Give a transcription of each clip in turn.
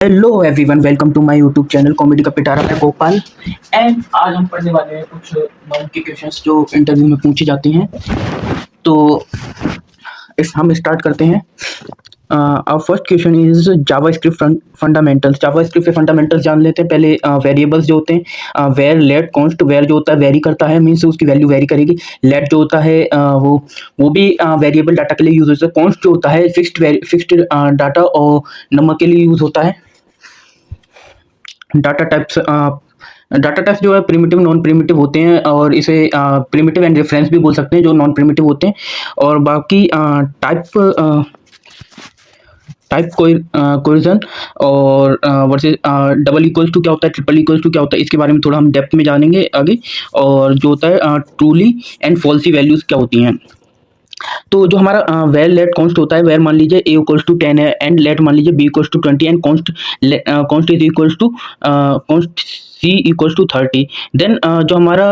Hello everyone, welcome to my YouTube channel comedy का पिटारा। मैं गोपाल एंड आज हम पढ़ने वाले हैं कुछ नाउन के क्वेश्चंस जो इंटरव्यू में पूछे जाते हैं। तो हम स्टार्ट करते हैं। Our first question is JavaScript fundamentals. JavaScript के फंडामेंटल्स जान लेते हैं पहले। वेरिएबल्स जो होते हैं, वेर लेट कॉन्स्ट, वेर जो होता है वेरी करता है, मीन्स उसकी वैल्यू वेरी करेगी। लेट जो होता है वो भी वेरिएबल डाटा के लिए यूज होता है। कॉन्स्ट जो होता है फिक्स्ड डाटा और नंबर के लिए यूज होता है। डाटा टाइप्स जो है प्रिमिटिव नॉन प्रिमिटिव होते हैं, और इसे प्रिमिटिव एंड रेफरेंस भी बोल सकते हैं जो नॉन प्रिमिटिव होते हैं। और बाकी टाइप कोइजन और वर्सेस डबल इक्वल्स टू क्या होता है, ट्रिपल इक्वल्स टू क्या होता है, इसके बारे में थोड़ा हम डेप्थ में जानेंगे आगे। और जो होता है ट्रूली एंड फॉल्सी वैल्यूज क्या होती हैं। तो जो हमारा वेर लेट कॉन्स्ट होता है, वेर मान लीजिए a इक्वल्स टू 10 है एंड लेट मान लीजिए b equals to 20 and const is equals to const c equals to 30। Then जो हमारा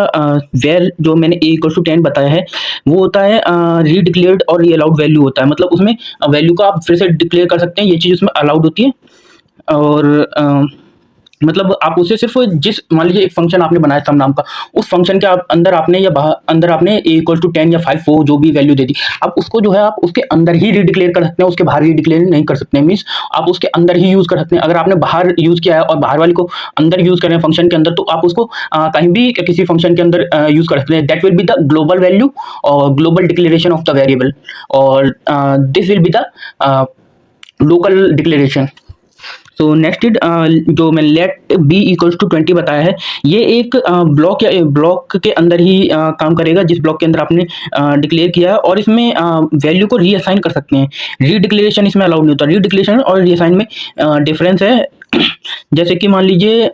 वेर जो मैंने a इक्वल्स टू 10 बताया है वो होता है रीडिक्लेयर्ड और री अलाउड वैल्यू होता है। मतलब उसमें वैल्यू को आप फिर से डिक्लेयर कर सकते हैं, ये चीज़ उसमें अलाउड होती है। और मतलब आप उसे सिर्फ जिस मान लीजिए एक फंक्शन आपने बनाया सम नाम का, उस फंक्शन के आप अंदर आपने या बाहर अंदर आपने a इक्वल टू 10 या 5 4 जो भी वैल्यू दे दी, आप उसको जो है आप उसके अंदर ही रीडिक्लेयर कर सकते हैं, उसके बाहर रीडिक्लेयर नहीं कर सकते हैं। मीन्स आप उसके अंदर ही यूज कर सकते हैं। अगर आपने बाहर यूज किया है और बाहर वाले को अंदर यूज कर रहे हैं फंक्शन के अंदर, तो आप उसको कहीं भी किसी फंक्शन के अंदर यूज कर सकते हैं। That will be the global value और global declaration of the variable, और this will be the local declaration. तो नेक्स्ट इज जो मैं लेट बी इक्वल्स टू 20 बताया है, ये एक ब्लॉक या ब्लॉक के अंदर ही काम करेगा जिस ब्लॉक के अंदर आपने डिक्लेयर किया है, और इसमें वैल्यू को रीअसाइन कर सकते हैं। रीडिक्लेरेशन इसमें अलाउड नहीं होता। रीडिक्लेरेशन और रीअसाइन में डिफरेंस है। जैसे कि मान लीजिए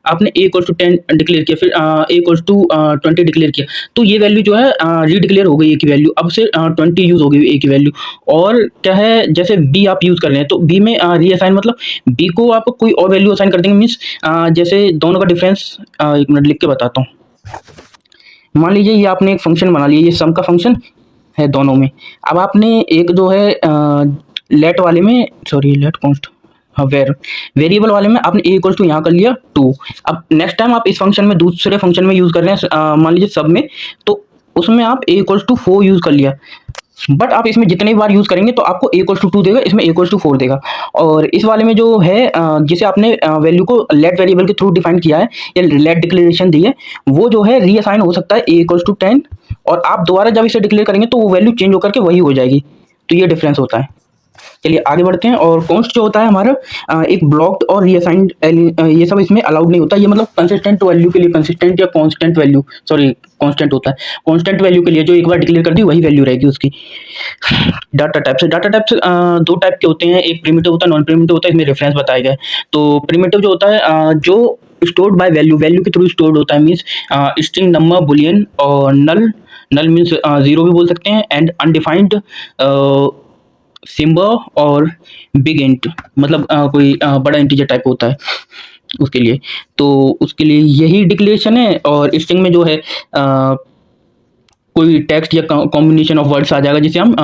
आपने a इक्वल्स टू 10 डिक्लेयर किया, फिर a इक्वल्स टू 20 डिक्लेयर किया, तो ये वैल्यू जो है रीडिक्लेयर हो गई a की वैल्यू, अब से 20 यूज हो गई a की वैल्यू। और क्या है, जैसे b आप यूज कर रहे हैं तो b में रीअसाइन मतलब b को आप कोई और वैल्यू असाइन कर देंगे। मीन्स जैसे दोनों का डिफरेंस एक मिनट लिख के बताता हूँ। मान लीजिए ये आपने एक फंक्शन बना लिया, ये सम का फंक्शन है दोनों में। अब आपने एक जो है लेट वाले में, सॉरी लेट कॉन्स्ट, हाँ वेरिएबल वाले में आपने a इक्वल्स टू यहाँ कर लिया 2। अब नेक्स्ट टाइम आप इस फंक्शन में दूसरे फंक्शन में यूज कर रहे हैं, मान लीजिए सब में, तो उसमें आप a इक्वल्स टू 4 यूज कर लिया। बट आप इसमें जितने बार यूज करेंगे तो आपको a इक्वल्स टू 2 देगा, इसमें a इक्वल्स टू 4 देगा। और इस वाले में जो है जिसे आपने वैल्यू को लेट वेरिएबल के थ्रू डिफाइन किया है या लेट डिक्लेरेशन दी है, वो जो है रीअसाइन हो सकता है a इक्वल्स टू 10, और आप दोबारा जब इसे डिक्लेयर करेंगे तो वो वैल्यू चेंज होकर के वही हो जाएगी। तो ये डिफरेंस होता है। चलिए आगे बढ़ते हैं। और कॉन्स्ट जो होता है हमारा एक ब्लॉक्ड और रीअसाइंड, ये सब इसमें अलाउड नहीं होता। ये मतलब कंसिस्टेंट वैल्यू के लिए, कंसिस्टेंट या कांस्टेंट वैल्यू, सॉरी कांस्टेंट होता है। कांस्टेंट वैल्यू के लिए जो एक बार डिक्लेयर कर दी वही वैल्यू रहेगी उसकी। डाटा टाइप्स दो टाइप के होते हैं, एक प्रिमिटिव होता है, नॉन प्रिमिटिव होता है। इसमें रेफरेंस बताए गए। तो प्रिमिटिव जो होता है जो स्टोर्ड बाय वैल्यू, वैल्यू के थ्रू स्टोर्ड होता है। मीन्स स्ट्रिंग, नंबर, बुलियन और नल। नल मीन्स जीरो भी बोल सकते हैं, एंड अनडिफाइंड सिंबल और बिग इंट, मतलब कोई बड़ा इंटीजर टाइप होता है उसके लिए। तो उसके लिए यही डिक्लेरेशन है। और स्ट्रिंग में जो है कोई टेक्स्ट या कॉम्बिनेशन ऑफ वर्ड्स आ जाएगा जिसे हम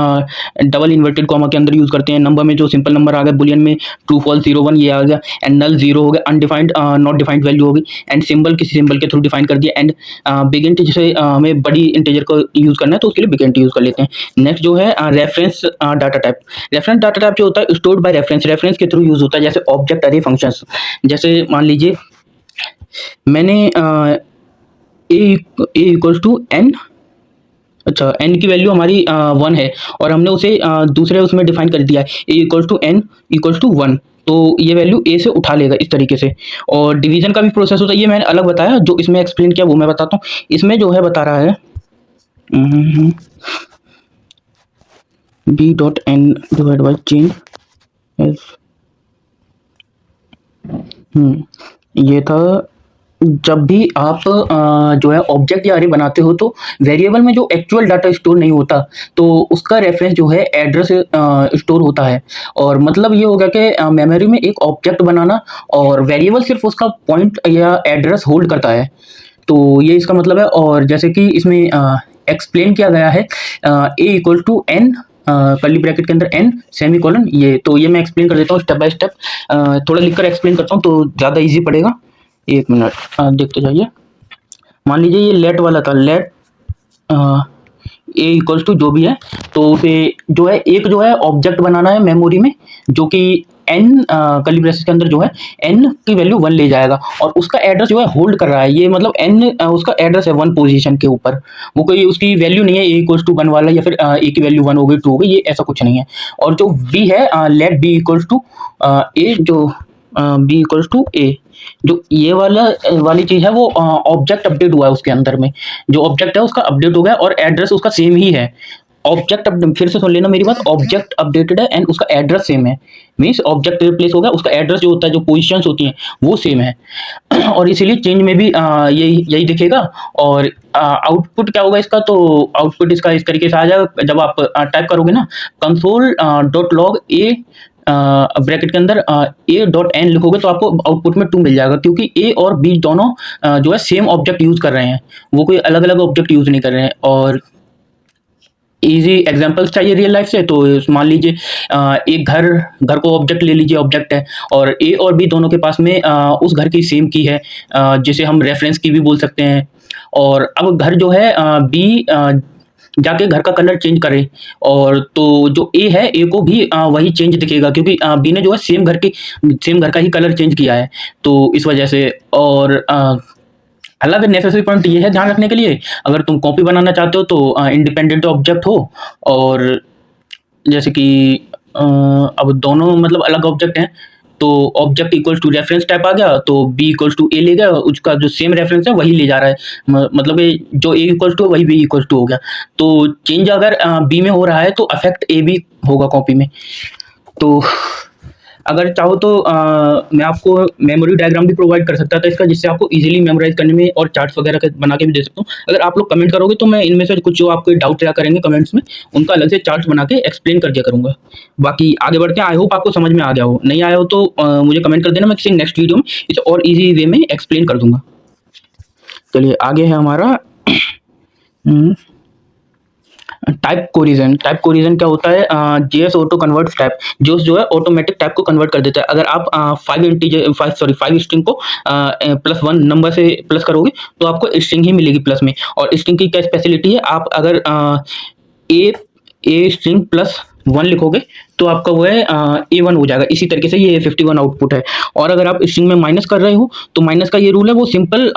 डबल इन्वर्टेड कॉमा के अंदर यूज करते हैं। नंबर में जो सिंपल नंबर आ गया, बुलियन में ट्रू फॉल्स 0 1 ये आ गया, एंड नल 0 हो गया, अनडिफाइंड नॉट डिफाइंड वैल्यू होगी, एंड सिंबल किसी सिंबल के थ्रू डिफाइन कर दिया, एंड बिग इंट जैसे हमें बड़ी इंटीजर को यूज करना है तो उसके लिए बिग इंट यूज कर लेते हैं। नेक्स्ट जो है reference data type. Reference data type जो होता है स्टोर्ड बाय रेफरेंस, रेफरेंस के थ्रू यूज होता है। जैसे ऑब्जेक्ट अरे फंक्शंस, जैसे मान लीजिए मैंने ए इक्वल्स टू एन, अच्छा n की वैल्यू हमारी 1 है, और हमने उसे दूसरे उसमें डिफाइन कर दिया है a equals to n equals to 1, तो ये वैल्यू a से उठा लेगा इस तरीके से। और डिवीजन का भी प्रोसेस होता है, ये मैंने अलग बताया, जो इसमें एक्सप्लेन किया वो मैं बताता हूँ। इसमें जो है बता रहा है b dot n divide by change ये था। जब भी आप जो है ऑब्जेक्ट या अरे बनाते हो तो वेरिएबल में जो एक्चुअल डाटा स्टोर नहीं होता, तो उसका रेफरेंस जो है एड्रेस स्टोर होता है। और मतलब ये होगा कि मेमोरी में एक ऑब्जेक्ट बनाना और वेरिएबल सिर्फ उसका पॉइंट या एड्रेस होल्ड करता है। तो ये इसका मतलब है। और जैसे कि इसमें एक्सप्लेन किया गया है a equal to n curly bracket के अंदर n सेमीकोलन ये। तो ये मैं एक्सप्लेन कर देता हूँ स्टेप बाय स्टेप, थोड़ा लिखकर एक्सप्लेन करता हूँ तो ज़्यादा इजी पड़ेगा। एक मिनट देखते जाइए। मान लीजिए ये लेट वाला था, लेट ए इक्वल्स टू जो भी है, तो उसे जो है एक जो है ऑब्जेक्ट बनाना है मेमोरी में, जो कि एन कर्ली ब्रेसेस के अंदर जो है एन की वैल्यू 1 ले जाएगा और उसका एड्रेस जो है होल्ड कर रहा है। ये मतलब एन उसका एड्रेस है 1 पोजीशन के ऊपर, वो कोई उसकी वैल्यू नहीं है ए इक्वल्स टू 1 वाला या फिर ए की वैल्यू 1 हो गई 2 हो गई, ये ऐसा कुछ नहीं है। और जो बी है लेट बी इक्वल्स टू ए, जो बी इक्वल्स टू ए, जो ये वाली चीज है वो ऑब्जेक्ट अपडेट हुआ है उसके अंदर में, जो ऑब्जेक्ट है उसका अपडेट हो गया और एड्रेस उसका सेम ही है। ऑब्जेक्ट फिर से सुन लेना मेरी बात, ऑब्जेक्ट अपडेटेड है एंड उसका एड्रेस सेम है, मीन्स ऑब्जेक्ट रिप्लेस हो गया, उसका एड्रेस जो होता है, जो पोजीशंस होती हैं वो सेम है। और इसीलिए चेंज में भी यही दिखेगा। और आउटपुट क्या होगा इसका, तो आउटपुट इसका इस तरीके से आ जाएगा। जब आप टाइप करोगे ना console dot log A bracket के अंदर ए डॉट एन लिखोगे तो आपको आउटपुट में 2 मिल जाएगा, क्योंकि ए और बी दोनों जो है सेम ऑब्जेक्ट यूज कर रहे हैं, वो कोई अलग अलग ऑब्जेक्ट यूज नहीं कर रहे हैं। और इजी एग्जांपल्स चाहिए रियल लाइफ से, तो मान लीजिए एक घर को ऑब्जेक्ट ले लीजिए, ऑब्जेक्ट है और ए और बी दोनों के पास में उस घर की सेम की है, जिसे हम रेफरेंस की भी बोल सकते हैं। और अब घर जो है बी जाके घर का कलर चेंज करे, और तो जो ए है ए को भी वही चेंज दिखेगा, क्योंकि बी ने जो है सेम घर का ही कलर चेंज किया है, तो इस वजह से। और अलग नेसेसरी पॉइंट ये है ध्यान रखने के लिए, अगर तुम कॉपी बनाना चाहते हो तो इंडिपेंडेंट ऑब्जेक्ट हो, और जैसे कि अब दोनों मतलब अलग ऑब्जेक्ट हैं, तो object equals to reference type आ गया, तो बी इक्वल्स टू ए ले गया, उसका जो सेम रेफरेंस है वही ले जा रहा है, मतलब जो ए इक्वल्स टू वही बी इक्वल्स टू हो गया। तो चेंज अगर बी में हो रहा है तो अफेक्ट ए भी होगा कॉपी में। तो अगर चाहो तो मैं आपको मेमोरी डायग्राम भी प्रोवाइड कर सकता था इसका, जिससे आपको इजीली मेमोराइज करने में, और चार्ट्स वगैरह बना के भी दे सकता हूँ। अगर आप लोग कमेंट करोगे तो मैं इनमें से कुछ जो आपको डाउट रहा करेंगे कमेंट्स में, उनका अलग से चार्ट्स बना के एक्सप्लेन कर दिया करूँगा। बाकी आगे बढ़ते हैं, आई होप आपको समझ में आ गया हो, नहीं आया हो तो मुझे कमेंट कर देना, मैं किसी नेक्स्ट वीडियो में इसे और ईजी वे में एक्सप्लेन कर दूंगा। चलिए आगे है हमारा टाइप कोरिजन। टाइप कोरिजन क्या होता है, जेएस ऑटो कन्वर्ट टाइप, जो है ऑटोमेटिक टाइप को कन्वर्ट कर देता है। अगर आप 5 स्ट्रिंग को +1 नंबर से प्लस करोगे तो आपको स्ट्रिंग ही मिलेगी प्लस में। और स्ट्रिंग की क्या स्पेशलिटी है, आप अगर ए स्ट्रिंग +1 लिखोगे तो आपका वो है A1 हो जाएगा। इसी तरीके से ये 51 आउटपुट है। और अगर आप स्ट्रिंग में माइनस कर रहे हो तो माइनस का ये रूल है, वो सिंपल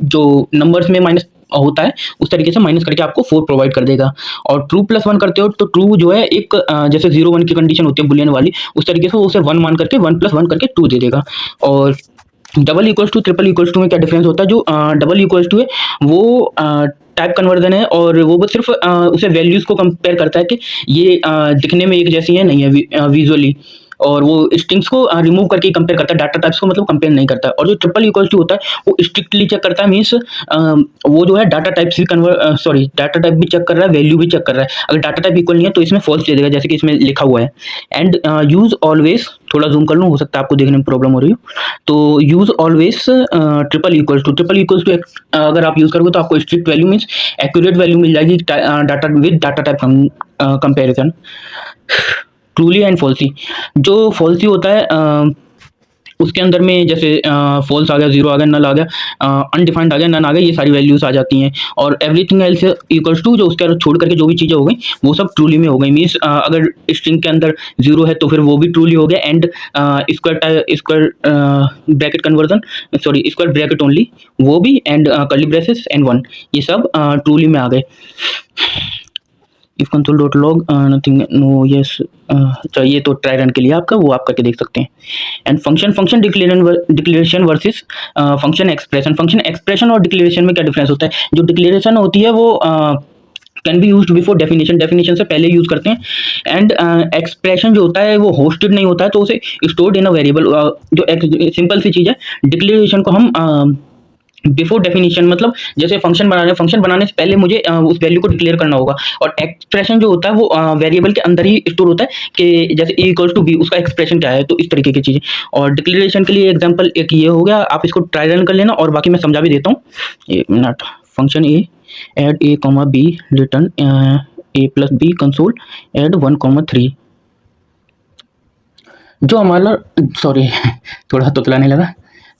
जो नंबर्स में माइनस होता है उस तरीके से माइनस करके आपको 4 प्रोवाइड कर देगा। और ट्रू +1 करते हो तो ट्रू जो है एक जैसे 0 1 की कंडीशन होती है बुलियन वाली, उस तरीके से वो उसे 1 मान करके 1 + 1 करके 2 दे देगा। और double equals to triple equals to में क्या डिफरेंस होता है, जो डबल इक्वल्स टू है वो टाइप कन्वर्जन है, और वो सिर्फ उसे वैल्यूज को कंपेयर करता है कि ये दिखने में एक जैसी है नहीं है विजुअली, और वो स्ट्रिंग्स को रिमूव करके कंपेयर करता है, डाटा टाइप्स को मतलब कंपेयर नहीं करता है। और जो ट्रिपल इक्वल्स टू होता है वो स्ट्रिक्टली चेक करता है, मीन्स वो जो है डाटा टाइप्स भी डाटा टाइप भी चेक कर रहा है, वैल्यू भी चेक कर रहा है। अगर डाटा टाइप इक्वल नहीं है तो इसमें फॉल्स दे देगा, जैसे कि इसमें लिखा हुआ है। एंड यूज ऑलवेज, थोड़ा जूम कर लूँ, हो सकता है आपको देखने में प्रॉब्लम हो रही हो, तो use always triple equals to अगर आप यूज करोगे तो आपको strict value means accurate value मिल जाएगी data with data type comparison. Truly and falsy, जो फॉल्सी होता है उसके अंदर में जैसे फॉल्स आ गया, 0 आ गया, नल आ गया, अनडिफाइंड आ गया, नन आ गया, ये सारी वैल्यूज आ जाती हैं। और एवरीथिंग एल्स इक्वल्स टू, जो उसके छोड़ करके जो भी चीज़ें हो गई वो सब ट्रूली में हो गई। मीन्स अगर स्ट्रिंग के अंदर 0 है तो फिर वो भी ट्रूली हो गया। And square bracket conversion, square bracket only, वो भी, एंड कर्ली ब्रेसेस एंड 1, ये सब ट्रूली में आ गए। If console dot log nothing no yes, चाहिए तो ट्राई रन के लिए आपका वो आप करके देख सकते हैं। And function declaration versus function expression और डिक्लेरेशन में क्या डिफरेंस होता है। जो डिक्लेरेशन होती है वो can be used before definition से पहले यूज करते हैं। एंड एक्सप्रेशन जो होता है वो होस्टेड नहीं होता है, तो उसे स्टोर्ड इन अ वेरिएबल, जो सिंपल सी चीज़ है। डिक्लेरेशन को हम बिफोर डेफिनेशन, मतलब जैसे फंक्शन बनाने से पहले मुझे उस वैल्यू को डिक्लेयर करना होगा। और एक्सप्रेशन जो होता है वो वेरिएबल के अंदर ही स्टोर होता है, कि जैसे ए इक्वल्स टू बी, उसका एक्सप्रेशन क्या है, तो इस तरीके की चीज़ें। और डिक्लेरेशन के लिए एग्जांपल एक ये हो गया, आप इसको ट्राई रन कर लेना, और बाकी मैं समझा भी देता हूँ। 1 मिनट। फंक्शन ए एड ए कॉमा बी रिटर्न ए प्लस बी कंसोल एड 1,3। जो हमारा सॉरी थोड़ा तुतलाने लगा।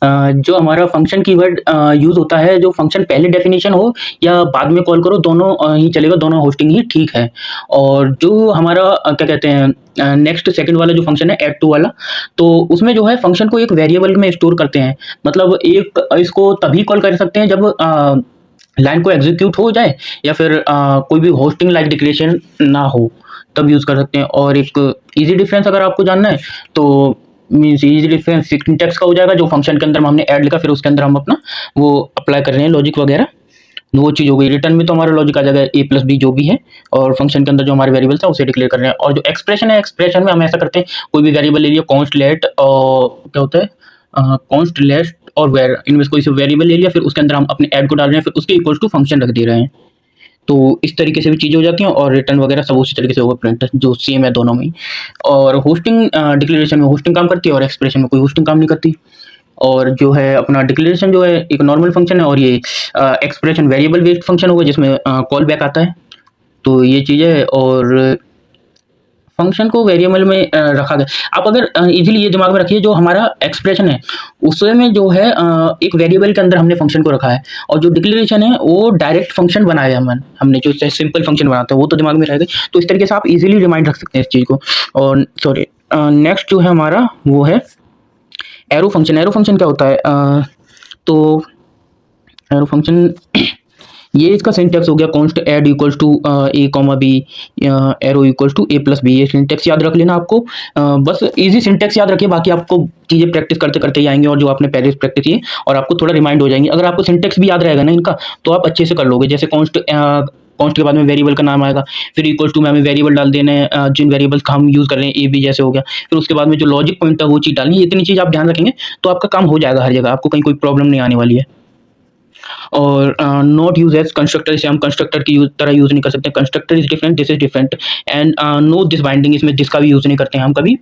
जो हमारा फंक्शन कीवर्ड यूज़ होता है, जो फंक्शन पहले डेफिनेशन हो या बाद में कॉल करो, दोनों ही चलेगा, दोनों होस्टिंग ही ठीक है। और जो हमारा क्या कहते हैं नेक्स्ट सेकंड वाला जो फंक्शन है ऐड टू वाला, तो उसमें जो है फंक्शन को एक वेरिएबल में स्टोर करते हैं। मतलब एक इसको तभी कॉल कर सकते हैं जब लाइन को एग्जीक्यूट हो जाए या फिर कोई भी होस्टिंग लाइक डिक्लेरेशन ना हो, तब यूज़ कर सकते हैं। और एक ईजी डिफरेंस अगर आपको जानना है तो मीन्स ईजी डिफरेंस सिंटैक्स का हो जाएगा, जो फंक्शन के अंदर हमने ऐड लिखा फिर उसके अंदर हम अपना वो अप्लाई कर रहे हैं लॉजिक वगैरह, वो चीज़ हो गई। रिटर्न में तो हमारा लॉजिक आ जाएगा ए प्लस बी जो भी है, और फंक्शन के अंदर जो हमारे वेरिएबल्स है उसे डिक्लेयर कर रहे हैं। और जो एक्सप्रेशन है, एक्सप्रेशन में हम ऐसा करते हैं, कोई भी वेरिएबल ले लिया, कॉन्स्ट लेट और क्या होता है कॉन्स्ट लेट और वेर, इनमें से कोई सा वेरिएबल ले लिया, फिर उसके अंदर हम अपने ऐड को डाल रहे हैं, फिर उसके इक्वल्स टू फंक्शन रख दे रहे हैं। तो इस तरीके से भी चीज़ें हो जाती हैं, और रिटर्न वगैरह सब उसी तरीके से होगा, प्रिंट जो सेम है दोनों में ही। और होस्टिंग डिक्लेरेशन में होस्टिंग काम करती है और एक्सप्रेशन में कोई होस्टिंग काम नहीं करती। और जो है अपना डिक्लेरेशन जो है एक नॉर्मल फंक्शन है, और ये एक्सप्रेशन वेरिएबल बेस्ड फंक्शन होगा जिसमें कॉल बैक आता है। तो ये चीज़ है, और फंक्शन को वेरिएबल में रखा गया। आप अगर इजीली ये दिमाग में रखिए, जो हमारा एक्सप्रेशन है उसमें जो है एक वेरिएबल के अंदर हमने फंक्शन को रखा है, और जो डिक्लेरेशन है वो डायरेक्ट फंक्शन बनाया है हमने जो सिंपल फंक्शन बनाते हैं वो तो दिमाग में रहेगा। तो इस तरीके से आप इजीली रिमाइंड रख सकते हैं इस चीज़ को। और सॉरी, नेक्स्ट जो है हमारा वो है एरो फंक्शन। एरो फंक्शन क्या होता है? तो एरो फंक्शन ये इसका सिंटैक्स हो गया, const add equals to a comma b, arrow equals to A plus b. ये सिंटैक्स याद रख लेना आपको। बस इजी सिंटैक्स याद रखिए, बाकी आपको चीज़ें प्रैक्टिस करते करते ही आएंगे, और जो आपने पहले प्रैक्टिस की और आपको थोड़ा रिमाइंड हो जाएंगे। अगर आपको सिंटैक्स भी याद रहेगा ना इनका, तो आप अच्छे से कर लोगे। जैसे कॉन्स्ट के बाद में वेरिएबल का नाम आएगा, फिर इक्वल्स टू में हमें वेरिएबल डाल देने हैं जिन वेरिएबल्स का हम यूज़ कर रहे हैं, ए बी जैसे हो गया। फिर उसके बाद में जो लॉजिक पॉइंट है वो चीज़ डालनी है। इतनी चीज़ आप ध्यान रखेंगे तो आपका काम हो जाएगा हर जगह, आपको कहीं कोई प्रॉब्लम नहीं आने वाली है। और नॉट यूज एज कंस्ट्रक्टर, इसे हम कंस्ट्रक्टर की तरह यूज नहीं कर सकते। Constructor is different, this is different. And no this binding, इसमें दिस का भी यूज नहीं करते हैं हम कभी।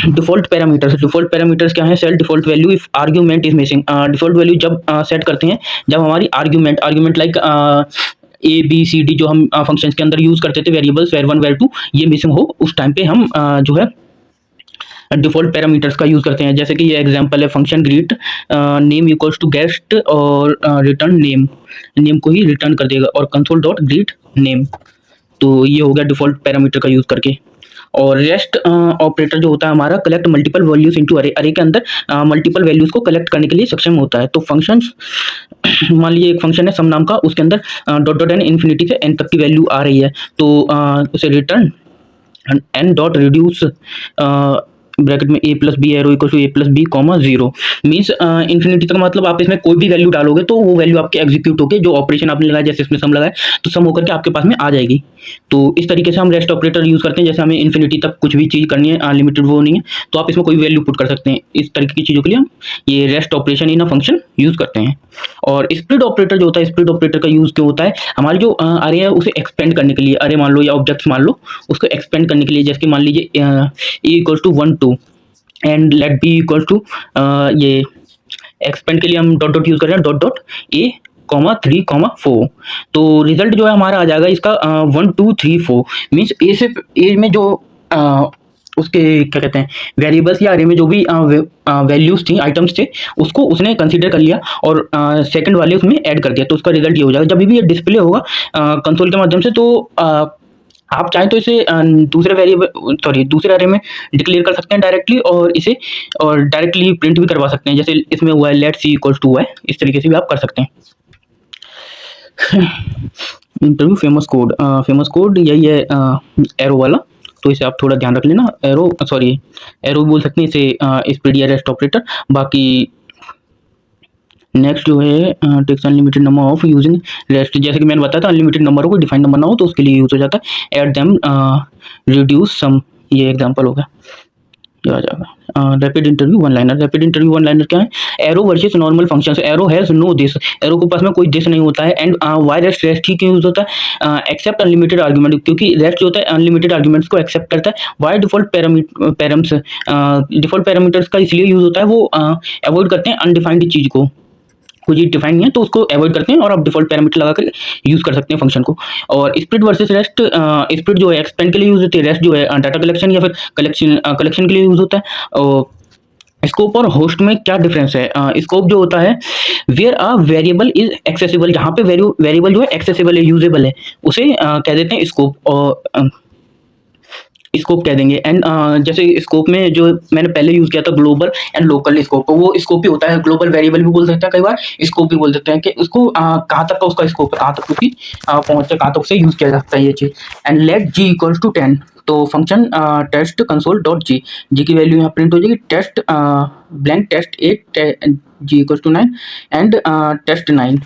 डिफॉल्ट पैरामीटर्स क्या है? Set default value if argument is missing. Default value जब सेट करते हैं जब हमारी argument like a b c d जो हम फंक्शंस के अंदर यूज करते थे, variables var one var two, ये मिसिंग हो, उस टाइम पे हम जो है डिफॉल्ट पैरामीटर्स का यूज़ करते हैं। जैसे कि ये एग्जांपल है, function greet name equals to guest और रिटर्न नेम को ही रिटर्न कर देगा, और कंसोल डॉट ग्रीट नेम। तो ये हो गया डिफॉल्ट पैरामीटर का यूज़ करके। और रेस्ट ऑपरेटर जो होता है हमारा, कलेक्ट मल्टीपल वैल्यूज इनटू अरे, अरे के अंदर मल्टीपल वैल्यूज को कलेक्ट करने के लिए सक्षम होता है। तो फंक्शंस मान लीजिए एक फंक्शन है सम नाम का, उसके अंदर डॉट डॉट एन इन्फिनिटी से एन तक की वैल्यू आ रही है, तो उसे return N dot reduce bracket में A plus B arrow equal to A plus B comma zero. Means infinity तक, मतलब आप इसमें कोई भी वैल्यू डालोगे तो वो वैल्यू आपके एग्जीक्यूट होकर, जो ऑपरेशन आपने लगाया, जैसे इसमें सम लगाए तो सम होकर के आपके पास में आ जाएगी। तो इस तरीके से हम रेस्ट ऑपरेटर यूज़ करते हैं। जैसे हमें इन्फिनिटी तक कुछ भी चीज़ करनी है, अनलिमिटेड वो नहीं है, तो आप इसमें कोई वैल्यू पुट कर सकते हैं। इस तरीके की चीज़ों के लिए हम ये rest operation in a function use करते हैं। और स्प्लिट ऑपरेटर जो होता है, स्प्लिट ऑपरेटर का यूज़ क्यों होता है? हमारी जो अरे है उसे एक्सपेंड करने के लिए, अरे मान लो या ऑब्जेक्ट्स मान लो, उसको एक्सपेंड करने के लिए। जैसे कि मान लीजिए A equal to 1 2 and let B equal to, ये एक्सपेंड के लिए हम डॉट डॉट यूज़ कर रहे हैं, dot dot A comma 3 comma 4। तो रिजल्ट जो है हमारा आ जाएगा इसका 1 2 3 4। मीन्स ए से ए में जो उसके क्या कहते हैं वेरिएबल्स या अरे में जो भी वैल्यूज थी, आइटम्स थे, उसको उसने कंसीडर कर लिया और सेकंड वाले उसमें ऐड कर दिया। तो उसका रिजल्ट ये हो जाएगा। जब भी ये डिस्प्ले होगा कंसोल के माध्यम से, तो आप चाहें तो इसे दूसरे अरे में डिक्लेयर कर सकते हैं डायरेक्टली, और इसे और डायरेक्टली प्रिंट भी करवा सकते हैं। जैसे इसमें हुआ है लेट सी इक्वल्स टू है, इस तरीके से भी आप कर सकते हैं। इंटरव्यू फेमस कोड यही है एरो वाला, तो इसे आप थोड़ा ध्यान रख लेना। एरो बोल सकते हैं इसे, स्पीड या रेस्ट ऑपरेटर। बाकी नेक्स्ट जो है takes unlimited number of using rest, जैसे कि मैंने बताया था अनलिमिटेड नंबर हो, कोई डिफाइंड नंबर ना हो, तो उसके लिए यूज हो जाता है। एड देम रिड्यूस सम, ये एग्जांपल हो गया, ये आ जाएगा। रैपिड इंटरव्यू वन लाइनर क्या है? Arrow versus normal functions. Arrow has no this, arrow के पास में कोई दिस नहीं होता है। एंड वाई रेस्ट ही क्यों यूज होता है? एक्सेप्ट अनलिमिटेड आर्गुमेंट, क्योंकि रेस्ट जो होता है अनलिमिटेड आर्गुमेंट्स को एक्सेप्ट करता है। वाई डिफॉल्ट पैरामीटर्स का इसलिए यूज होता है, वो अवॉइड करते हैं अनडिफाइंड चीज को। कोई चीज़ डिफाइन नहीं है तो उसको अवॉइड करते हैं और आप डिफ़ॉल्ट पैरामीटर लगा कर यूज़ कर सकते हैं फंक्शन को। और स्प्लिट वर्सेस रेस्ट, स्प्लिट जो है एक्सपेंड के लिए यूज़ होती है, रेस्ट जो है डाटा कलेक्शन या फिर कलेक्शन के लिए यूज़ होता है। और स्कोप और होस्ट में क्या डिफरेंस है? स्कोप जो होता है where a variable is accessible, जहाँ पे वेरिएबल जो है एक्सेसिबल है, यूजेबल है, उसे कह देते हैं स्कोप। और स्कोप कह देंगे। एंड जैसे स्कोप में जो मैंने पहले यूज़ किया था ग्लोबल एंड लोकल स्कोप, तो वो स्कोप ही होता है। ग्लोबल वेरिएबल भी बोल सकते हैं, कई बार स्कोप भी बोल देते हैं कि उसको कहाँ तक का उसका स्कोप है, कहाँ तक उसकी पहुँच है, कहाँ तक उसे यूज़ किया जा सकता है ये चीज़। And let G equals to 10, तो function test console dot G, G की वैल्यू यहाँ प्रिंट हो जाएगी, test blank test 8 G equals to 9 and test 9।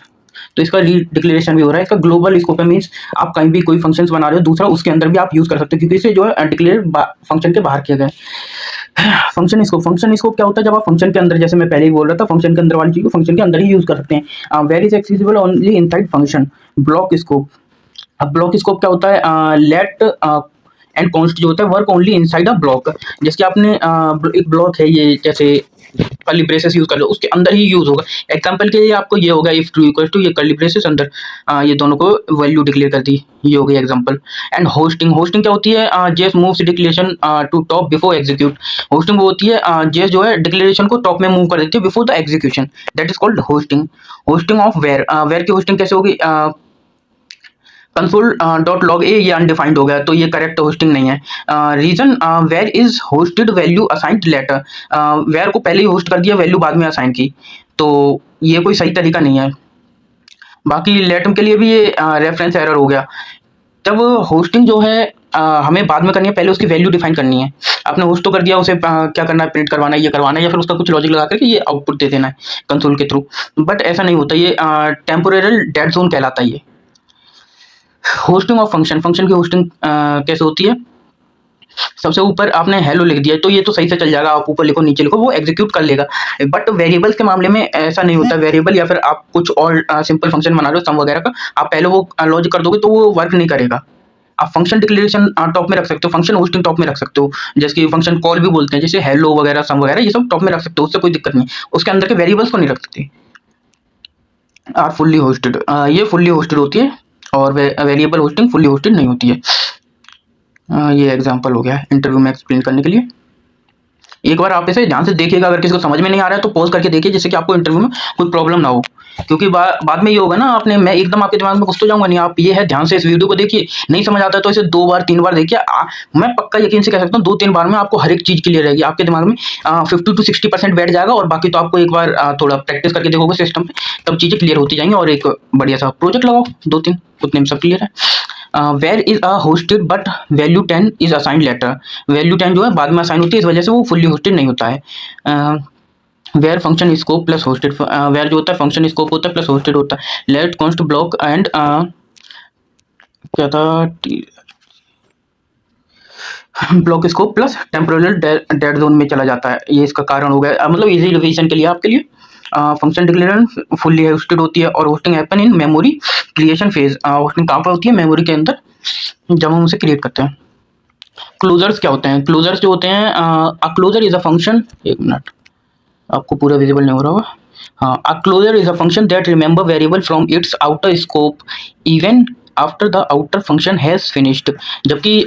तो इसका डिक्लेरेशन भी हो रहा है। इसका ग्लोबल स्कोप है, मीन्स आप कहीं भी कोई फंक्शंस बना रहे हो दूसरा, उसके अंदर भी आप यूज कर सकते हो, क्योंकि इसे जो है डिक्लेयर फंक्शन के बाहर किया गया है। फंक्शन स्कोप क्या होता है? जब आप फंक्शन के अंदर, जैसे मैं पहले ही बोल रहा था, फंक्शन के अंदर वाली चीज को फंक्शन के अंदर ही यूज कर सकते हैं। Var is accessible only inside function. Block scope, अब ब्लॉक स्कोप क्या होता है? लेट एंड कॉन्स्ट जो होता है work only inside a block. जैसे आपने एक ब्लॉक है ये, जैसे कर्ली ब्रेसेस यूज कर लो, उसके अंदर ही यूज होगा। एग्जांपल के लिए आपको ये होगा इफ ट्रू इक्वल टू, ये कर्ली ब्रेसेस अंदर ये दोनों को वैल्यू डिक्लेयर कर दी, ये हो गई एग्जांपल। एंड होस्टिंग क्या होती है? JS moves declaration to top before execute. Hoisting वो होती है जेस जो है डिक्लेरेशन को टॉप में मूव कर देती है before the execution, that is called hoisting. Hoisting of var, var की होस्टिंग कैसे होगी? कंसोल डॉट लॉग ए, ये अनडिफाइंड हो गया तो ये करेक्ट होस्टिंग नहीं है। Reason var is hoisted value assigned later, var को पहले ही होस्ट कर दिया, वैल्यू बाद में असाइन की, तो ये कोई सही तरीका नहीं है। बाकी लेटम के लिए भी ये रेफरेंस एरर हो गया। जब होस्टिंग जो है हमें बाद में करनी है, पहले उसकी वैल्यू डिफाइन करनी है। आपने होस्ट तो कर दिया, उसे क्या करना है? प्रिंट करवाना है, ये करवाना है, या फिर उसका कुछ लॉजिक लगा करके ये आउटपुट दे देना है कंसोल के थ्रू। बट ऐसा नहीं होता, ये टेम्पोरल डेड जोन कहलाता है ये। होस्टिंग ऑफ फंक्शन की होस्टिंग कैसे होती है? सबसे ऊपर आपने हेलो लिख दिया तो ये तो सही से चल जाएगा, आप ऊपर लिखो नीचे लिखो वो एग्जीक्यूट कर लेगा। बट वेरिएबल्स के मामले में ऐसा नहीं होता। वेरिएबल या फिर आप कुछ और सिंपल फंक्शन बना रहे हो सम वगैरह का, आप पहले वो लॉजिक कर दोगे तो वो वर्क नहीं करेगा। आप फंक्शन डिक्लेरेशन टॉप में रख सकते हो, फंक्शन होस्टिंग टॉप में रख सकते हो, जैसे फंक्शन कॉल भी बोलते हैं, जैसे हेलो वगैरह सम वगैरह, ये सब टॉप में रख सकते हो, उससे कोई दिक्कत नहीं। उसके अंदर के वेरिएबल्स को नहीं रख सकते। आर फुल्ली होस्टेड, ये फुल्ली होस्टेड होती है, और वेरिएबल होस्टिंग फुल्ली होस्टेड नहीं होती है। ये एग्जांपल हो गया इंटरव्यू में एक्सप्लेन करने के लिए। एक बार आप इसे ध्यान से देखिएगा, अगर किसी को समझ में नहीं आ रहा है तो पॉज करके देखिए, जिससे कि आपको इंटरव्यू में कोई प्रॉब्लम ना हो। क्योंकि बाद में ये होगा ना, आपने मैं एकदम आपके दिमाग में घुस तो जाऊंगा नहीं। आप ये है ध्यान से इस वीडियो को देखिए, नहीं समझ आता है तो इसे 2 बार 3 बार देखिए। मैं पक्का यकीन से कह सकता हूँ 2-3 बार में आपको हर एक चीज़ क्लियर रहेगी, आपके दिमाग में 50 to 60% बैठ जाएगा। और बाकी तो आपको एक बार थोड़ा प्रैक्टिस करके देखोगे सिस्टम पे, तब चीज़ें क्लियर होती जाएंगी। और एक बढ़िया सा प्रोजेक्ट लगाओ 2-3, उतने में सब क्लियर है। Var is a hoisted but value 10 is assigned later. Value 10 जो है बाद में असाइन होती है, इस वजह से वो फुल्ली होस्टेड नहीं होता है। Var function scope plus hoisted, var जो होता है फंक्शन स्कोप होता है प्लस होस्टेड होता है। लेट कॉन्स्ट ब्लॉक एंड क्या था, block scope plus temporal dead zone में चला जाता है, ये इसका कारण हो गया। मतलब इजी रिवीजन के लिए आपके लिए फंक्शन डिक्लेरेशन फुल्ली होस्टेड होती है, और hosting happen in memory creation phase. Hosting कहाँ पर होती है? मेमोरी के अंदर, जब हम उसे क्रिएट करते हैं। क्लोजर्स क्या होते हैं? क्लोजर्स जो होते हैं, a closure is a function, एक मिनट आपको पूरा विजिबल नहीं हो रहा होगा। हाँ, a closure is a function that remember variable from its outer scope even after the outer function has finished. जबकि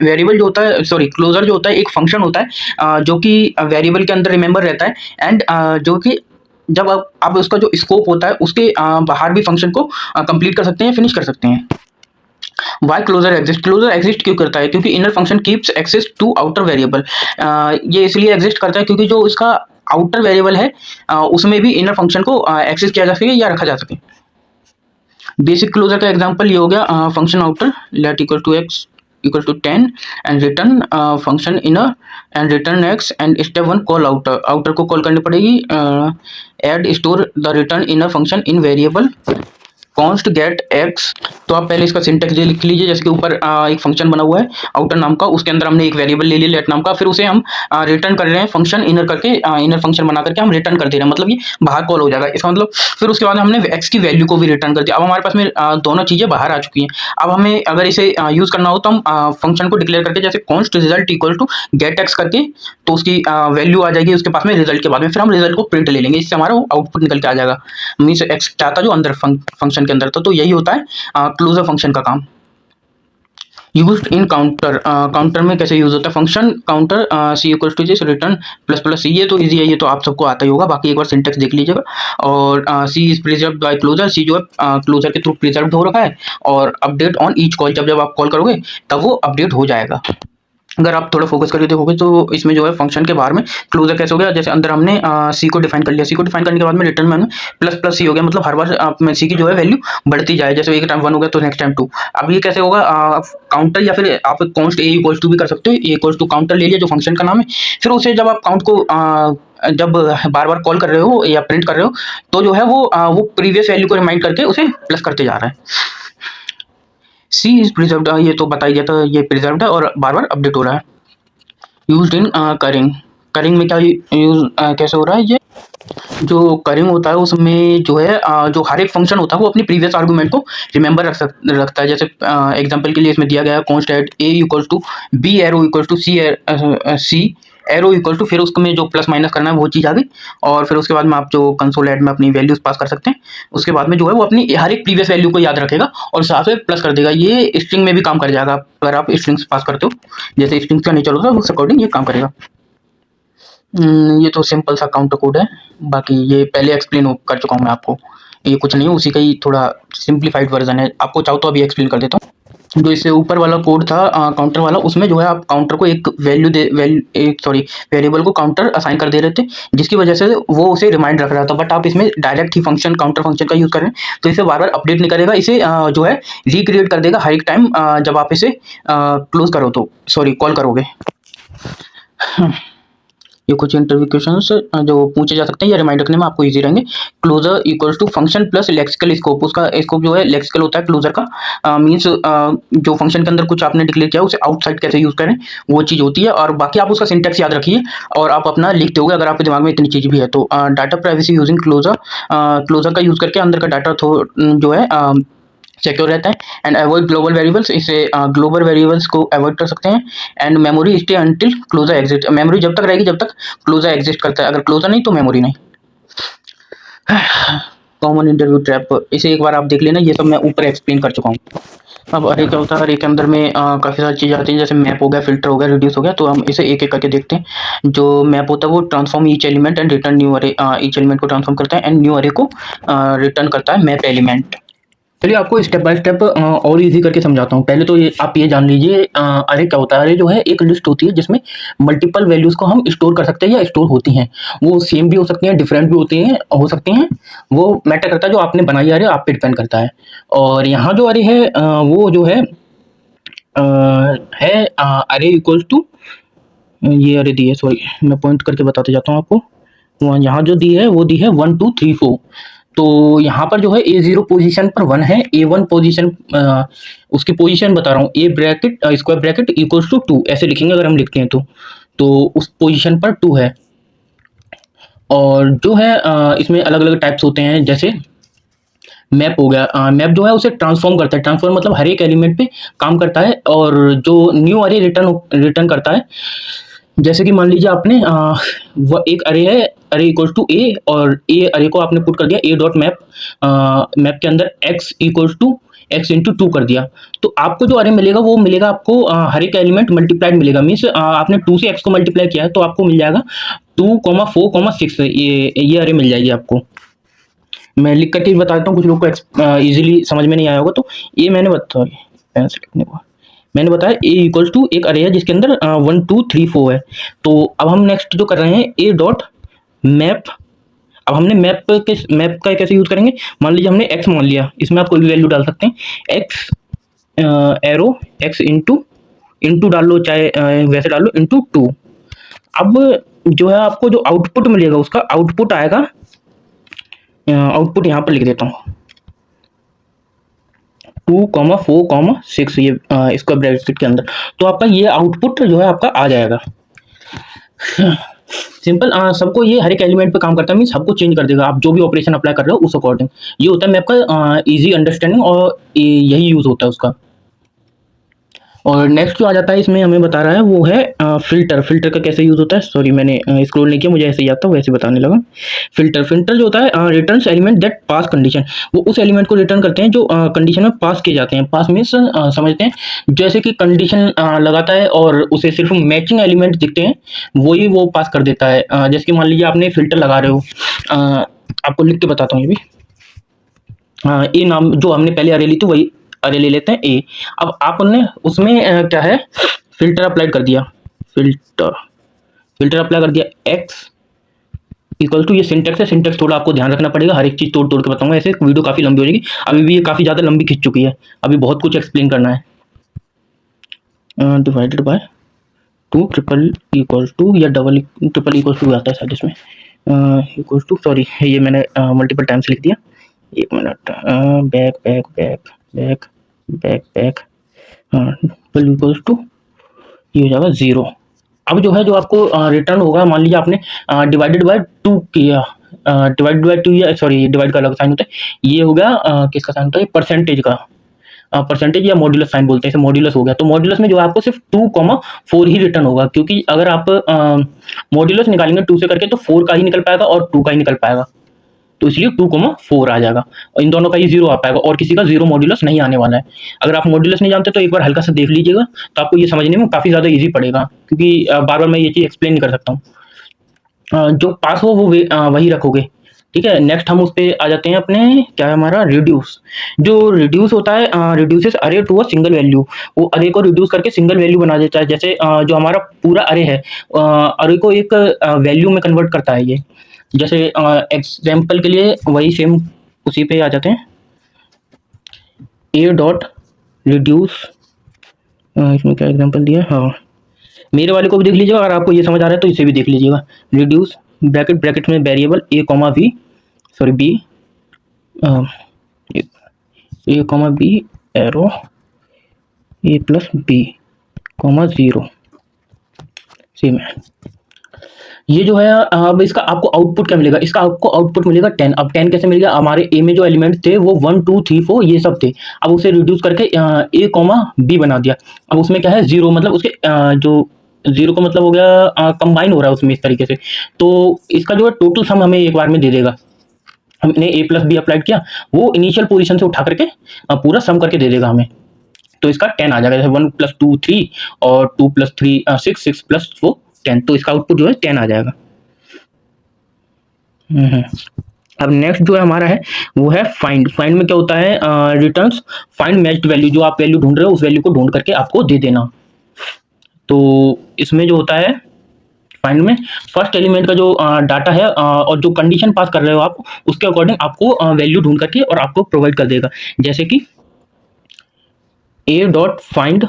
वेरिएबल जो होता है, सॉरी, क्लोजर जो होता है एक फंक्शन होता है जो कि वेरिएबल के अंदर रिमेंबर रहता है, एंड जो कि जब आप उसका जो स्कोप होता है उसके बाहर भी फंक्शन को कंप्लीट कर सकते हैं, फिनिश कर सकते हैं। Why closure exist? Closure exist क्यों करता है? क्योंकि inner function keeps access to outer variable. ये इसलिए एग्जिस्ट करता है क्योंकि जो इसका आउटर वेरिएबल है उसमें भी इनर फंक्शन को एक्सेस किया जा सके या रखा जा सके। बेसिक क्लोजर का एग्जांपल ये हो गया, function outer let equal to x equal to 10 and return function inner and return x and step 1 call outer. Outer को कॉल करनी पड़ेगी, and store the return inner function in variable const get x. तो आप पहले इसका syntax लिख लीजिए। जैसे कि ऊपर एक फंक्शन बना हुआ है आउटर नाम का, उसके अंदर हमने एक वेरिएबल ले लिया लेट नाम का, फिर उसे हम रिटर्न कर रहे हैं फंक्शन इनर करके, इनर फंक्शन बना करके हम रिटर्न कर दे रहे हैं, मतलब ये बाहर कॉल हो जाएगा इसका मतलब। फिर उसके बाद हमने एक्स की वैल्यू को भी रिटर्न कर दिया। अब हमारे पास में दोनों चीजें बाहर आ चुकी हैं। अब हमें अगर इसे यूज करना हो तो हम फंक्शन को डिक्लेयर करके जैसे const result equal to get x करके, तो उसकी वैल्यू आ जाएगी उसके पास में रिजल्ट के बाद में, फिर हम रिजल्ट को प्रिंट ले लेंगे, इससे हमारा आउटपुट निकल के आ जाएगा। मीन्स एक्स क्या था जो अंदर फंक्शन के अंदर था। तो यही होता है क्लोजर फंक्शन का काम। यूज्ड इन काउंटर, काउंटर में कैसे यूज होता है function counter, C equal to this return plus plus C. ये तो इजी है, ये तो आप सबको आता ही होगा, बाकी एक बार सिंटेक्स देख लीजिएगा। और सी इज प्रिजर्व्ड बाय क्लोजर, सी जो है क्लोजर के थ्रू प्रिजर्व्ड हो रखा है। और अपडेट ऑन ईच कॉल, जब जब आप कॉल करोगे तब वो अपडेट हो जाएगा। अगर आप थोड़ा फोकस करके देखोगे तो इसमें जो है फंक्शन के बाहर में क्लोजर कैसे हो गया, जैसे अंदर हमने सी को डिफाइन कर लिया, सी को डिफाइन करने के बाद में रिटर्न में हमें प्लस प्लस सी हो गया, मतलब हर बार आप में सी की जो है वैल्यू बढ़ती जाए, जैसे एक टाइम 1 हो गया तो नेक्स्ट टाइम 2। अब ये कैसे होगा, काउंटर या फिर आप कॉन्स्ट ए इक्वल्स टू भी कर सकते हो। ए इक्वल्स टू काउंटर ले लिया जो फंक्शन का नाम है, फिर उसे जब आप काउंट को जब बार बार कॉल कर रहे हो या प्रिंट कर रहे हो तो जो है वो प्रीवियस वैल्यू को रिमाइंड करके उसे प्लस करते जा रहा है। सी इज प्रिजर्व्ड, ये तो बता ही दिया था, ये प्रिजर्व्ड है और बार बार अपडेट हो रहा है। यूज्ड इन करिंग, करिंग में क्या यूज कैसे हो रहा है, ये जो करिंग होता है उसमें जो है जो हर एक फंक्शन होता है वो अपनी प्रीवियस आर्गुमेंट को रिमेंबर रखता है। जैसे एग्जांपल के लिए इसमें दिया गया है const add a equals to b arrow equals to c arrow equal to, फिर उसमें जो प्लस माइनस करना है वो चीज़ आ गई। और फिर उसके बाद में आप जो कंसोल ऐड में अपनी वैल्यूज पास कर सकते हैं, उसके बाद में जो है वो अपनी हर एक प्रीवियस वैल्यू को याद रखेगा और साथ में प्लस कर देगा। ये स्ट्रिंग में भी काम कर जाएगा अगर आप स्ट्रिंग्स पास करते हो, जैसे स्ट्रिंग्स का नेचर होता है उस अकॉर्डिंग ये काम करेगा। ये तो सिंपल सा काउंटर कोड है, बाकी ये पहले एक्सप्लेन कर चुका हूँ मैं आपको, ये कुछ नहीं है, उसी का ही थोड़ा सिंप्लीफाइड वर्जन है। आपको चाहो तो अभी एक्सप्लेन कर देता हूँ। जो इससे ऊपर वाला कोड था काउंटर वाला, उसमें जो है आप काउंटर को एक वैल्यू वेरिएबल को काउंटर असाइन कर दे रहे थे, जिसकी वजह से वो उसे रिमाइंड रख रहा था। बट आप इसमें डायरेक्ट ही फंक्शन काउंटर फंक्शन का यूज़ कर रहे हैं तो इसे बार बार अपडेट नहीं करेगा, इसे जो है रिक्रिएट कर देगा हर एक टाइम जब आप इसे क्लोज करो तो कॉल करोगे। ये कुछ इंटरव्यू क्वेश्चंस जो पूछे जा सकते हैं या रिमाइंड रखने में आपको इजी रहेंगे। Closure equals to function plus lexical scope, उसका स्कोप जो है लेक्सिकल होता है क्लोजर का, मींस जो फंक्शन के अंदर कुछ आपने डिक्लेयर किया उसे आउटसाइड कैसे यूज करें वो चीज़ होती है। और बाकी आप उसका सिंटेक्स याद रखिए और आप अपना लिखते होगे अगर आपके दिमाग में इतनी चीज़ भी है तो। Data privacy using closure, closure का यूज़ करके अंदर का डाटा जो है सिक्योर रहता है। एंड अवॉइड ग्लोबल वेरिएबल्स, इसे ग्लोबल वेरिएबल्स को अवॉइड कर सकते हैं। And memory stay until closure exist, memory जब तक रहेगी जब तक क्लोजर एग्जिस्ट करता है, अगर क्लोजर नहीं तो मेमोरी नहीं। कॉमन इंटरव्यू ट्रैप, इसे एक बार आप देख लेना, ये सब मैं ऊपर एक्सप्लेन कर चुका हूँ। अब अरे क्या होता है, अरे के अंदर में काफ़ी सारी चीज़ें आती हैं, जैसे मैप हो गया, फिल्टर हो गया, रिड्यूस हो गया, तो हम इसे एक एक करके देखते हैं। जो मैप होता है वो transform each element and return new अरे, ईच एलिमेंट को ट्रांसफॉर्म करता है एंड न्यू अरे को रिटर्न करता है मैप एलिमेंट। चलिए आपको स्टेप बाय स्टेप और इजी करके समझाता हूँ। पहले तो ये आप ये जान लीजिए अरे क्या होता है। अरे जो है एक लिस्ट होती है जिसमें मल्टीपल वैल्यूज को हम स्टोर कर सकते हैं या स्टोर होती हैं। वो सेम भी हो सकती हैं, डिफरेंट भी होती हैं, हो सकती हैं, वो मैटर करता है जो आपने बनाई अरे आप पे डिपेंड करता है। और यहाँ जो अरे है वो जो है अरे इक्वल्स टू, ये अरे दी है, सॉरी मैं पॉइंट करके बताते जाता हूँ आपको। यहाँ जो दी है वो दी है 1 2 3 4। तो यहाँ पर जो है A0 पोजीशन पर 1 है, A1 पोजीशन उसकी पोजीशन बता रहा हूँ, A bracket square bracket equals to 2 ऐसे लिखेंगे अगर हम लिखते हैं तो उस पोजीशन पर 2 है। और जो है इसमें अलग अलग टाइप्स होते हैं, जैसे मैप हो गया, मैप जो है उसे ट्रांसफॉर्म करता है, ट्रांसफॉर्म मतलब हर एक एलिमेंट पे काम करता है। और जो न्यू अरे रिटर्न करता है, जैसे कि मान लीजिए आपने वो एक अरे है, अरे इक्वल्स टू ए, और ए अरे को आपने पुट कर दिया ए डॉट मैप, मैप के अंदर x equals to x into 2 कर दिया, तो आपको जो अरे मिलेगा वो मिलेगा आपको हर एक एलिमेंट मल्टीप्लाइड मिलेगा। मीन्स आपने 2 से एक्स को मल्टीप्लाई किया है तो आपको मिल जाएगा 2,4,6, ये अरे मिल जाएगी आपको। मैं लिख करके बताता हूँ, कुछ लोग को इजीली समझ में नहीं आया होगा। तो ये मैंने बताया ए इक्वल्स टू एक अरे है जिसके अंदर 1 2 3 4 है। तो अब हम नेक्स्ट जो कर रहे हैं ए डॉट मैप। अब हमने मैप का कैसे यूज करेंगे, मान लीजिए हमने एक्स मान लिया, इसमें आप कोई भी वैल्यू डाल सकते हैं। एक्स एरो एक्स इंटू डाल लो, चाहे वैसे डाल लो, इंटू 2। अब जो है आपको जो आउटपुट मिलेगा उसका आउटपुट आएगा, आउटपुट यहाँ पर लिख देता हूँ, 2,4,6 ये इसका ब्रैकेट के अंदर, तो आपका ये आउटपुट जो है आपका आ जाएगा। सिंपल सबको ये हर एक एलिमेंट पे काम करता है, मीन्स सबको चेंज कर देगा, आप जो भी ऑपरेशन अप्लाई कर रहे हो उस अकॉर्डिंग। ये होता है मैप का इजी अंडरस्टैंडिंग, और यही यूज होता है उसका। और नेक्स्ट जो आ जाता है इसमें हमें बता रहा है वो है फिल्टर। फिल्टर का कैसे यूज होता है, सॉरी मैंने स्क्रॉल नहीं किया, मुझे ऐसे याद था वैसे बताने लगा। फिल्टर जो होता है returns element that pass condition, वो उस एलिमेंट को रिटर्न करते हैं जो कंडीशन में पास किए जाते हैं। पास मीन्स समझते हैं जैसे कि कंडीशन लगाता है और उसे सिर्फ मैचिंग एलिमेंट दिखते हैं, वही वो पास कर देता है। जैसे कि मान लीजिए आपने फिल्टर लगा रहे हो, आपको लिख के बताता हूँ ये भी। ए नाम जो हमने पहले अरे ली थी वही अरे ले लेते हैं ए। अब आपने उसमें क्या है, फिल्टर अप्लाई कर दिया, फिल्टर अप्लाई कर दिया एक्स इक्वल टू, ये सिंटेक्स है, सिंटेक्स थोड़ा आपको ध्यान रखना पड़ेगा, हर एक चीज़ तोड़ तोड़ के बताऊंगा, ऐसे वीडियो काफ़ी लंबी हो जाएगी। अभी भी ये काफ़ी ज़्यादा लंबी खिंच चुकी है, अभी बहुत कुछ एक्सप्लेन करना है। Divided by 2 triple equal to, या डबल ट्रिपल इक्वल टू आता है शायद इसमें, इक्वल टू, सॉरी ये मैंने मल्टीपल टाइम्स लिख दिया, एक minute. Back back back back back back, triple equal to, ये हो जाएगा 0। अब जो है जो आपको रिटर्न होगा, मान लीजिए आपने डिवाइडेड बाय 2 किया, डिवाइडेड बाय 2, या सॉरी डिवाइड का अलग साइन होता है, ये हो गया किसका साइन होता है, परसेंटेज का, परसेंटेज या मॉड्यूलस साइन बोलते हैं, इसे मॉड्यूलस हो गया। तो मॉड्यूलस में जो आपको सिर्फ 2,4 ही रिटर्न होगा, क्योंकि अगर आप मॉड्यूलस निकालेंगे 2 से करके तो 4 का ही निकल पाएगा और 2 का ही निकल पाएगा, तो इसलिए 2,4 आ जाएगा, और इन दोनों का ही 0 आ पाएगा, और किसी का 0 मॉड्यूलस नहीं आने वाला है। अगर आप मॉड्यूलस नहीं जानते तो एक बार हल्का सा देख लीजिएगा, तो आपको ये समझने में काफ़ी ज़्यादा ईजी पड़ेगा, क्योंकि बार बार मैं ये चीज़ एक्सप्लेन नहीं कर सकता हूँ। जो पास हो वो वही रखोगे, ठीक है। नेक्स्ट हम उस पर आ जाते हैं अपने, क्या है हमारा, रिड्यूस। जो रिड्यूस होता है, रिड्यूसेस अरे टू अ सिंगल वैल्यू, वो अरे को रिड्यूस करके सिंगल वैल्यू बना देता है। जैसे जो हमारा पूरा अरे है, अरे को एक वैल्यू में कन्वर्ट करता है ये। जैसे एग्जाम्पल के लिए वही सेम उसी पे आ जाते हैं, ए डॉट रिड्यूस, इसमें क्या एग्जाम्पल दिया है, हाँ मेरे वाले को भी देख लीजिएगा, अगर आपको ये समझ आ रहा है तो इसे भी देख लीजिएगा। रिड्यूस ब्रैकेट ब्रैकेट में variable a comma b, sorry b, a comma b arrow a plus B comma 0, same है। ये जो है अब इसका आपको आउटपुट क्या मिलेगा, इसका आपको आउटपुट मिलेगा 10। अब 10 कैसे मिल गया, हमारे ए में जो एलिमेंट थे वो 1 2 3 4 ये सब थे, अब उसे रिड्यूस करके ए कॉमा बी बना दिया। अब उसमें क्या है 0, मतलब उसके जो 0 का मतलब हो गया कंबाइन हो रहा है उसमें इस तरीके से, तो इसका जो है टोटल सम हमें एक बार में दे देगा। हमने ए प्लस बी अप्लाइड किया, वो इनिशियल पोजीशन से उठा करके पूरा सम करके दे देगा हमें, तो इसका 10 आ जाएगा। जैसे 1 + 2 3 और 2 + 3 6, 6 + 4 10, तो इसका आउटपुट जो है 10 आ जाएगा। अब नेक्स्ट जो है हमारा है वो है फाइंड। फाइंड में क्या होता है, रिटर्न्स फाइंड मैच्ड वैल्यू, जो आप वैल्यू ढूंढ रहे हो उस वैल्यू को ढूंढ करके आपको दे देना। तो इसमें जो होता है फाइंड में फर्स्ट एलिमेंट का जो डाटा है और जो कंडीशन पास कर रहे हो आप, उसके अकॉर्डिंग आपको वैल्यू ढूंढ करके और आपको प्रोवाइड कर देगा। जैसे कि ए डॉट फाइंड,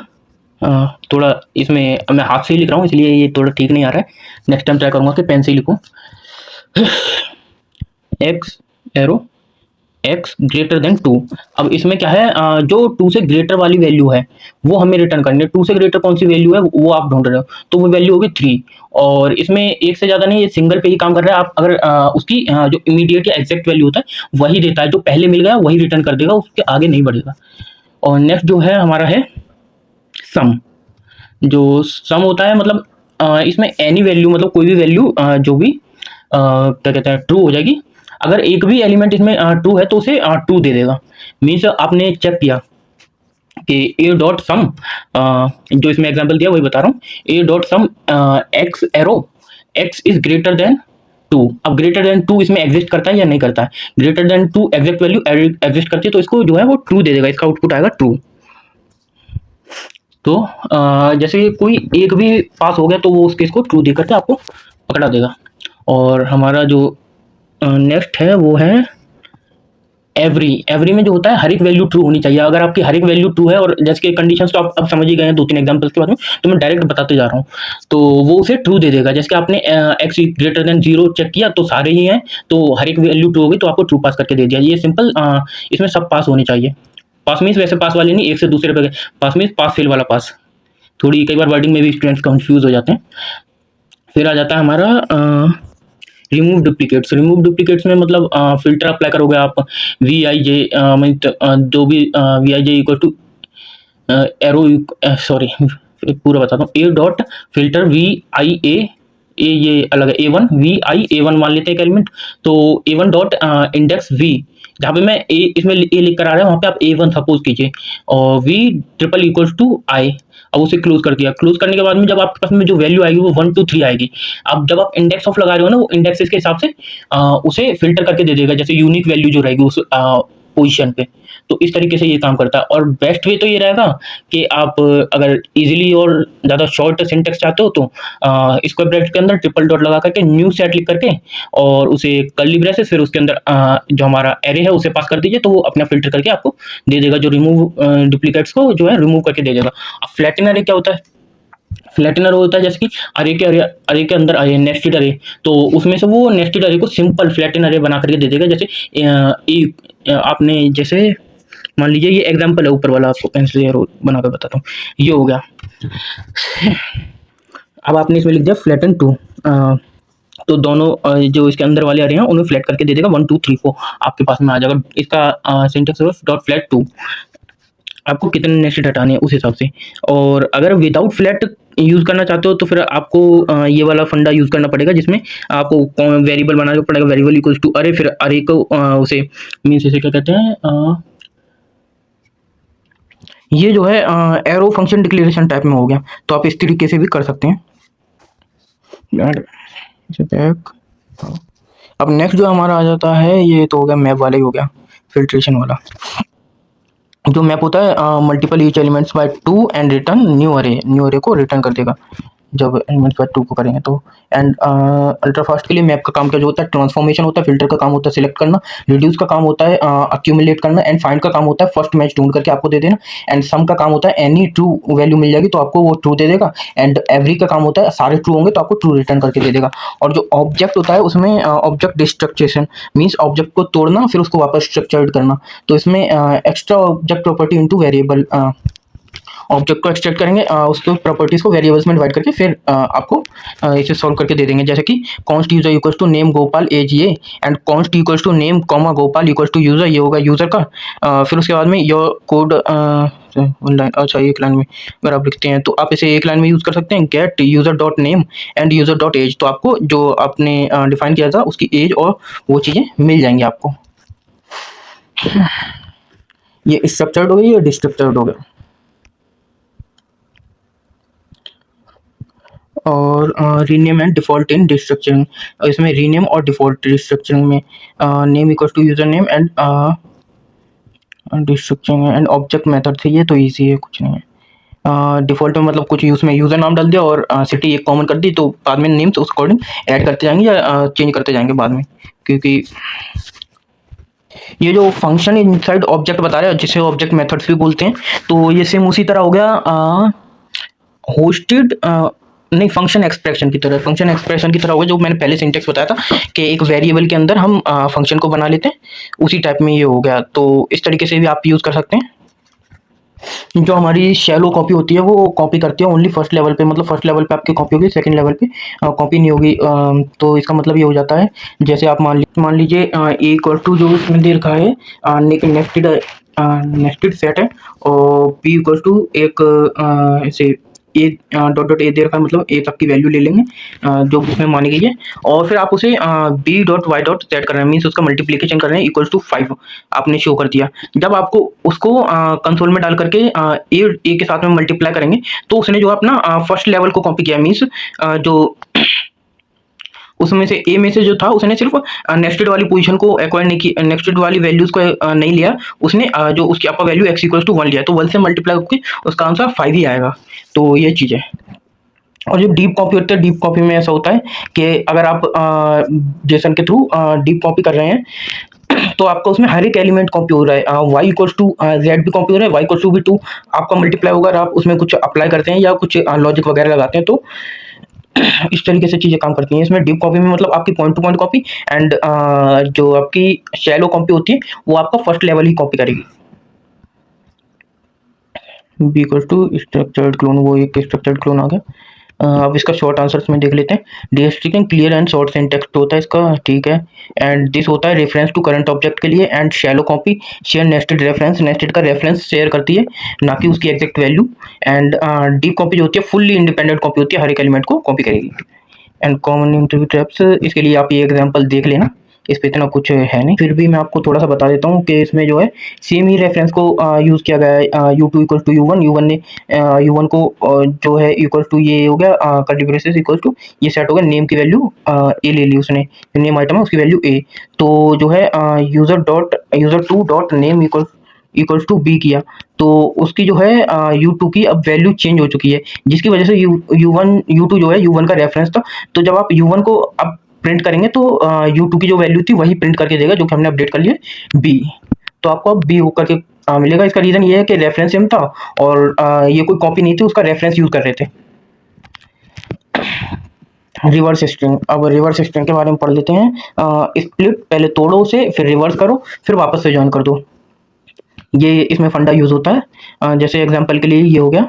थोड़ा इसमें मैं हाथ से ही लिख रहा हूँ इसलिए ये थोड़ा ठीक नहीं आ रहा है, नेक्स्ट टाइम ट्राई करूँगा कि पेन से ही लिखूँ। X arrow x greater than 2। अब इसमें क्या है, जो 2 से ग्रेटर वाली वैल्यू है वो हमें रिटर्न करनी है। 2 से ग्रेटर कौन सी वैल्यू है वो आप ढूंढ रहे हो, तो वो वैल्यू होगी 3, और इसमें एक से ज़्यादा नहीं, ये सिंगल पे ही काम कर रहा है। आप अगर उसकी जो इमीडिएट या एग्जैक्ट वैल्यू होता है वही देता है, जो पहले मिल गया वही रिटर्न कर देगा, उसके आगे नहीं बढ़ेगा। और नेक्स्ट जो है हमारा है सम। जो सम होता है मतलब इसमें एनी वैल्यू, मतलब कोई भी वैल्यू जो भी क्या कहते हैं ट्रू हो जाएगी। अगर एक भी एलिमेंट इसमें ट्रू है तो उसे ट्रू दे देगा। मीन्स आपने चेक किया कि ए डॉट सम, जो इसमें एग्जांपल दिया वही बता रहा हूँ, a dot some x arrow x is greater than 2। अब ग्रेटर देन 2 इसमें एग्जिस्ट करता है या नहीं करता है, greater than 2 exact value exist करती है, तो इसको जो है वो ट्रू दे देगा, इसका आउटपुट आएगा ट्रू। तो जैसे कोई एक भी पास हो गया तो वो उस केस को ट्रू दे करके आपको पकड़ा देगा। और हमारा जो नेक्स्ट है वो है एवरी। एवरी में जो होता है हर एक वैल्यू ट्रू होनी चाहिए। अगर आपकी हर एक वैल्यू ट्रू है, और जैसे कि कंडीशंस तो आप अब समझ ही गए हैं 2-3 एग्जांपल्स के बाद में, तो मैं डायरेक्ट बताते जा रहा हूँ, तो वो उसे ट्रू दे देगा। जैसे कि आपने एक्स ग्रेटर देन 0 चेक किया तो सारे ही हैं, तो हर एक वैल्यू ट्रू होगी तो आपको ट्रू पास करके दे दिया। ये सिंपल, इसमें सब पास होने चाहिए। पास मीन्स वैसे पास वाले नहीं, एक से दूसरे पे पास मीन्स पास फेल वाला पास। थोड़ी कई बार वर्डिंग में भी स्टूडेंट्स कंफ्यूज हो जाते हैं। फिर आ जाता है हमारा रिमूव डुप्लीकेट्स। रिमूव डुप्लीकेट्स में मतलब फिल्टर अप्लाई करोगे आप, वी आई जे जो भी v i j equal to arrow, sorry पूरा बताता हूँ, a dot filter v i a ये अलग है, A1 वी आई A1 मान लेते हैं एक एलिमेंट, तो A1 डॉट इंडेक्स वी, जहाँ पे मैं ए इसमें ए लिख कर आ रहा है वहाँ पे आप A1 सपोज कीजिए, और वी ट्रिपल इक्वल्स टू आई। अब उसे क्लोज कर दिया। क्लोज करने के बाद में जब आपके पास में जो वैल्यू आएगी वो 1 2 3 आएगी। अब जब आप इंडेक्स ऑफ लगा रहे हो ना, वो इंडेक्सेस के हिसाब से उसे फिल्टर करके दे देगा, जैसे यूनिक वैल्यू जो रहेगी उस पोजीशन पे। तो इस तरीके से ये काम करता है। और बेस्ट वे तो ये रहेगा कि आप अगर इजीली और ज़्यादा शॉर्ट सिंटेक्स चाहते हो तो स्क्वायर ब्रैकेट के अंदर ट्रिपल डॉट लगा करके न्यू सेट लिख करके और उसे कर्ली ब्रेसेस, फिर उसके अंदर जो हमारा एरे है उसे पास कर दीजिए, तो वो अपना फिल्टर करके आपको दे देगा, जो रिमूव डुप्लीकेट्स को जो है रिमूव करके दे देगा। अब फ्लैटन अरे क्या होता है? फ्लैटनर होता है जैसे कि अरे के अंदर अरे नेस्टेड अरे, तो उसमें से वो नेस्टेड अरे को सिंपल फ्लैटन अरे बना करके दे देगा। जैसे आपने जैसे मान लीजिए ये एग्जांपल है ऊपर वाला, आपको पेंसिल एरो बना कर बताता हूँ, ये हो गया। अब आपने इसमें लिख दिया फ्लैटन 2, तो दोनों जो इसके अंदर वाले अरे हैं उन्हें फ्लैट करके दे देगा 1 2 3 4 आपके पास में आ जाएगा। इसका सिंटेक्स है डॉट फ्लैट 2, आपको कितने नेस्टेड हटाने हैं उस हिसाब से। और अगर विदाउट फ्लैट यूज़ करना चाहते हो तो फिर आपको ये वाला फंडा यूज़ करना पड़ेगा, जिसमें आपको वेरिएबल बनाना पड़ेगा, वेरिएबल इक्वल्स टू अरे, फिर अरे को उसे मीन्स इसे क्या कहते हैं, ये जो है एरो फंक्शन डिक्लेरेशन टाइप में हो गया। तो आप इस तरीके से भी कर सकते हैं। अब नेक्स्ट जो हमारा आ जाता है, ये तो हो गया मैप वाला ही हो गया, फिल्ट्रेशन वाला। जो मैप होता है multiple each elements bye 2 and return new अरे को रिटर्न कर देगा जब एलिमेंट्स बाय 2 को करेंगे तो। एंड अल्ट्रा फास्ट के लिए मैप का काम क्या जो होता है, ट्रांसफॉर्मेशन होता है, फिल्टर का काम होता है सिलेक्ट करना, रिड्यूस का काम होता है अक्यूमुलेट करना, एंड फाइंड का काम होता है फर्स्ट मैच ढूंढ करके आपको दे देना, एंड सम का काम होता है एनी ट्रू वैल्यू मिल जाएगी तो आपको वो ट्रू दे देगा, एंड एवरी का काम होता है सारे ट्रू होंगे तो आपको ट्रू रिटर्न करके दे देगा। और जो ऑब्जेक्ट होता है उसमें ऑब्जेक्ट डिस्ट्रक्चरेशन मीन्स ऑब्जेक्ट को तोड़ना फिर उसको वापस स्ट्रक्चर्ड करना। तो इसमें extra object property into variable, object को एक्सट्रैक्ट करेंगे, उसके प्रॉपर्टीज को वेरिएबल्स में डिवाइड करके फिर आपको इसे सॉल्व करके दे देंगे। जैसे कि const user equals to name Gopal as ये, and const equals to name comma Gopal equals to user, ये होगा यूजर का। फिर उसके बाद में योर कोड लाइन, अच्छा एक लाइन में अगर आप लिखते हैं तो आप इसे एक लाइन में यूज़ कर सकते हैं, get user dot name and user dot age, तो आपको जो आपने डिफाइन किया था उसकी एज और वो चीज़ें मिल जाएंगी आपको। ये स्ट्रक्चर्ड हो गया, ये डिस्ट्रक्चर्ड हो गया। और rename and default in destructuring, इसमें रीनेम और डिफ़ॉल्ट डिस्ट्रक्चरिंग में name equal to user name and destructuring and object method से, ये तो इजी है, कुछ नहीं है। डिफ़ॉल्ट में मतलब कुछ यूज़ में यूज़र नाम डाल दिया और सिटी एक कॉमन कर दी, तो बाद में नेम्स उस अकॉर्डिंग ऐड करते जाएंगे या चेंज करते जाएंगे बाद में। क्योंकि ये जो फंक्शन इनसाइड ऑब्जेक्ट बता रहे हैं जिसे ऑब्जेक्ट मेथड्स भी बोलते हैं, तो ये सेम उसी तरह हो गया होस्टेड नहीं फंक्शन एक्सप्रेशन की तरह, फंक्शन एक्सप्रेशन की तरह होगा जो मैंने पहले सिंटेक्स बताया था कि एक वेरिएबल के अंदर हम फंक्शन को बना लेते हैं, उसी टाइप में ये हो गया। तो इस तरीके से भी आप यूज़ कर सकते हैं। जो हमारी शैलो कॉपी होती है वो कॉपी करती है ओनली फर्स्ट लेवल पे, मतलब फर्स्ट लेवल पे आपकी कॉपी होगी, सेकंड लेवल पे कॉपी नहीं होगी। तो इसका मतलब ये हो जाता है, जैसे आप मान लीजिए ए इक्वल टू जो इसमें दे रखा है नेस्टेड सेट है, और पी इक्वल टू एक ऐसे ए डॉट डॉट ए दे रखा है, मतलब ए तक की वैल्यू ले लेंगे जो उसमें मानी गई है, और फिर आप उसे b dot y dot set कर रहे हैं, मीन्स उसका मल्टीप्लिकेशन कर रहे हैं इक्वल्स टू 5 आपने शो कर दिया। जब आपको उसको कंसोल में डाल करके ए के साथ में मल्टीप्लाई करेंगे तो उसने जो अपना फर्स्ट लेवल को कॉपी किया, मीन्स जो उसमें से ए में से जो था उसने सिर्फ नेस्टेड वाली पोजीशन को एक्वायर नहीं की, नेस्टेड वाली वैल्यूज को नहीं लिया उसने, जो उसकी आपका वैल्यू x इक्वल्स टू 1 लिया, तो 1 से मल्टीप्लाई करके उसका आंसर 5 ही आएगा। तो ये चीज़ है। और जो डीप कॉपी होती है, डीप कॉपी में ऐसा होता है कि अगर आप जेसन के थ्रू डीप कॉपी कर रहे हैं तो आपका उसमें हर एक एलिमेंट कॉपी हो रहा है, y इक्वल्स टू जेड भी कॉपी हो रहा है, y इक्वल्स टू भी 2 आपका मल्टीप्लाई होगा, और आप उसमें कुछ अप्लाई करते हैं या कुछ लॉजिक वगैरह लगाते हैं, तो इस तरीके से चीज़ें काम करती हैं। इसमें डीप कॉपी में मतलब आपकी point to point copy, and जो आपकी शैलो कॉपी होती है वो आपका फर्स्ट लेवल ही कॉपी करेगी। B equal to structured clone, वो एक स्ट्रक्चर्ड क्लोन आ गया। अब इसका शॉर्ट आंसर्स में देख लेते हैं। डीएसट्रिकिंग क्लियर एंड शॉर्ट सिंटेक्स होता है इसका, ठीक है। एंड दिस होता है रेफरेंस टू करंट ऑब्जेक्ट के लिए। And shallow copy share nested reference, nested का रेफरेंस शेयर करती है, ना कि उसकी exact value. And deep copy जो होती है फुल्ली इंडिपेंडेंट कॉपी होती है, हर एक एलिमेंट को कॉपी करेगी। एंड कॉमन इंटरव्यू ट्रैप्स, इसके लिए आप ये एग्जांपल देख लेना, इस पे इतना कुछ है नहीं, फिर भी मैं आपको थोड़ा सा बता देता हूँ कि इसमें जो है सेम ही रेफरेंस को यूज़ किया गया है। U two equal to u one, u one ने यू वन को जो है इक्वल टू ये हो गया कर्ली ब्रेसेस इक्वल टू, ये सेट हो गया नेम की वैल्यू ए ले ली उसने, नेम आइटम है उसकी वैल्यू ए। तो जो है user two dot name equals to b किया, तो उसकी जो है यू टू की अब वैल्यू चेंज हो चुकी है, जिसकी वजह से यू टू जो है यू वन का रेफरेंस था। तो जब आप यू वन को अब प्रिंट करेंगे तो यू टू की जो वैल्यू थी वही प्रिंट करके देगा, जो कि हमने अपडेट कर लिया बी। तो आपको अब बी होकर के मिलेगा। इसका रीज़न ये है कि रेफरेंस सेम था और ये कोई कॉपी नहीं थी, उसका रेफरेंस यूज़ कर रहे थे। रिवर्स स्ट्रिंग, अब रिवर्स स्ट्रिंग के बारे में पढ़ लेते हैं। स्प्लिट, पहले तोड़ो उसे, फिर रिवर्स करो, फिर वापस से ज्वाइन कर दो। ये इसमें फंडा यूज़ होता है। जैसे एग्जांपल के लिए ये हो गया,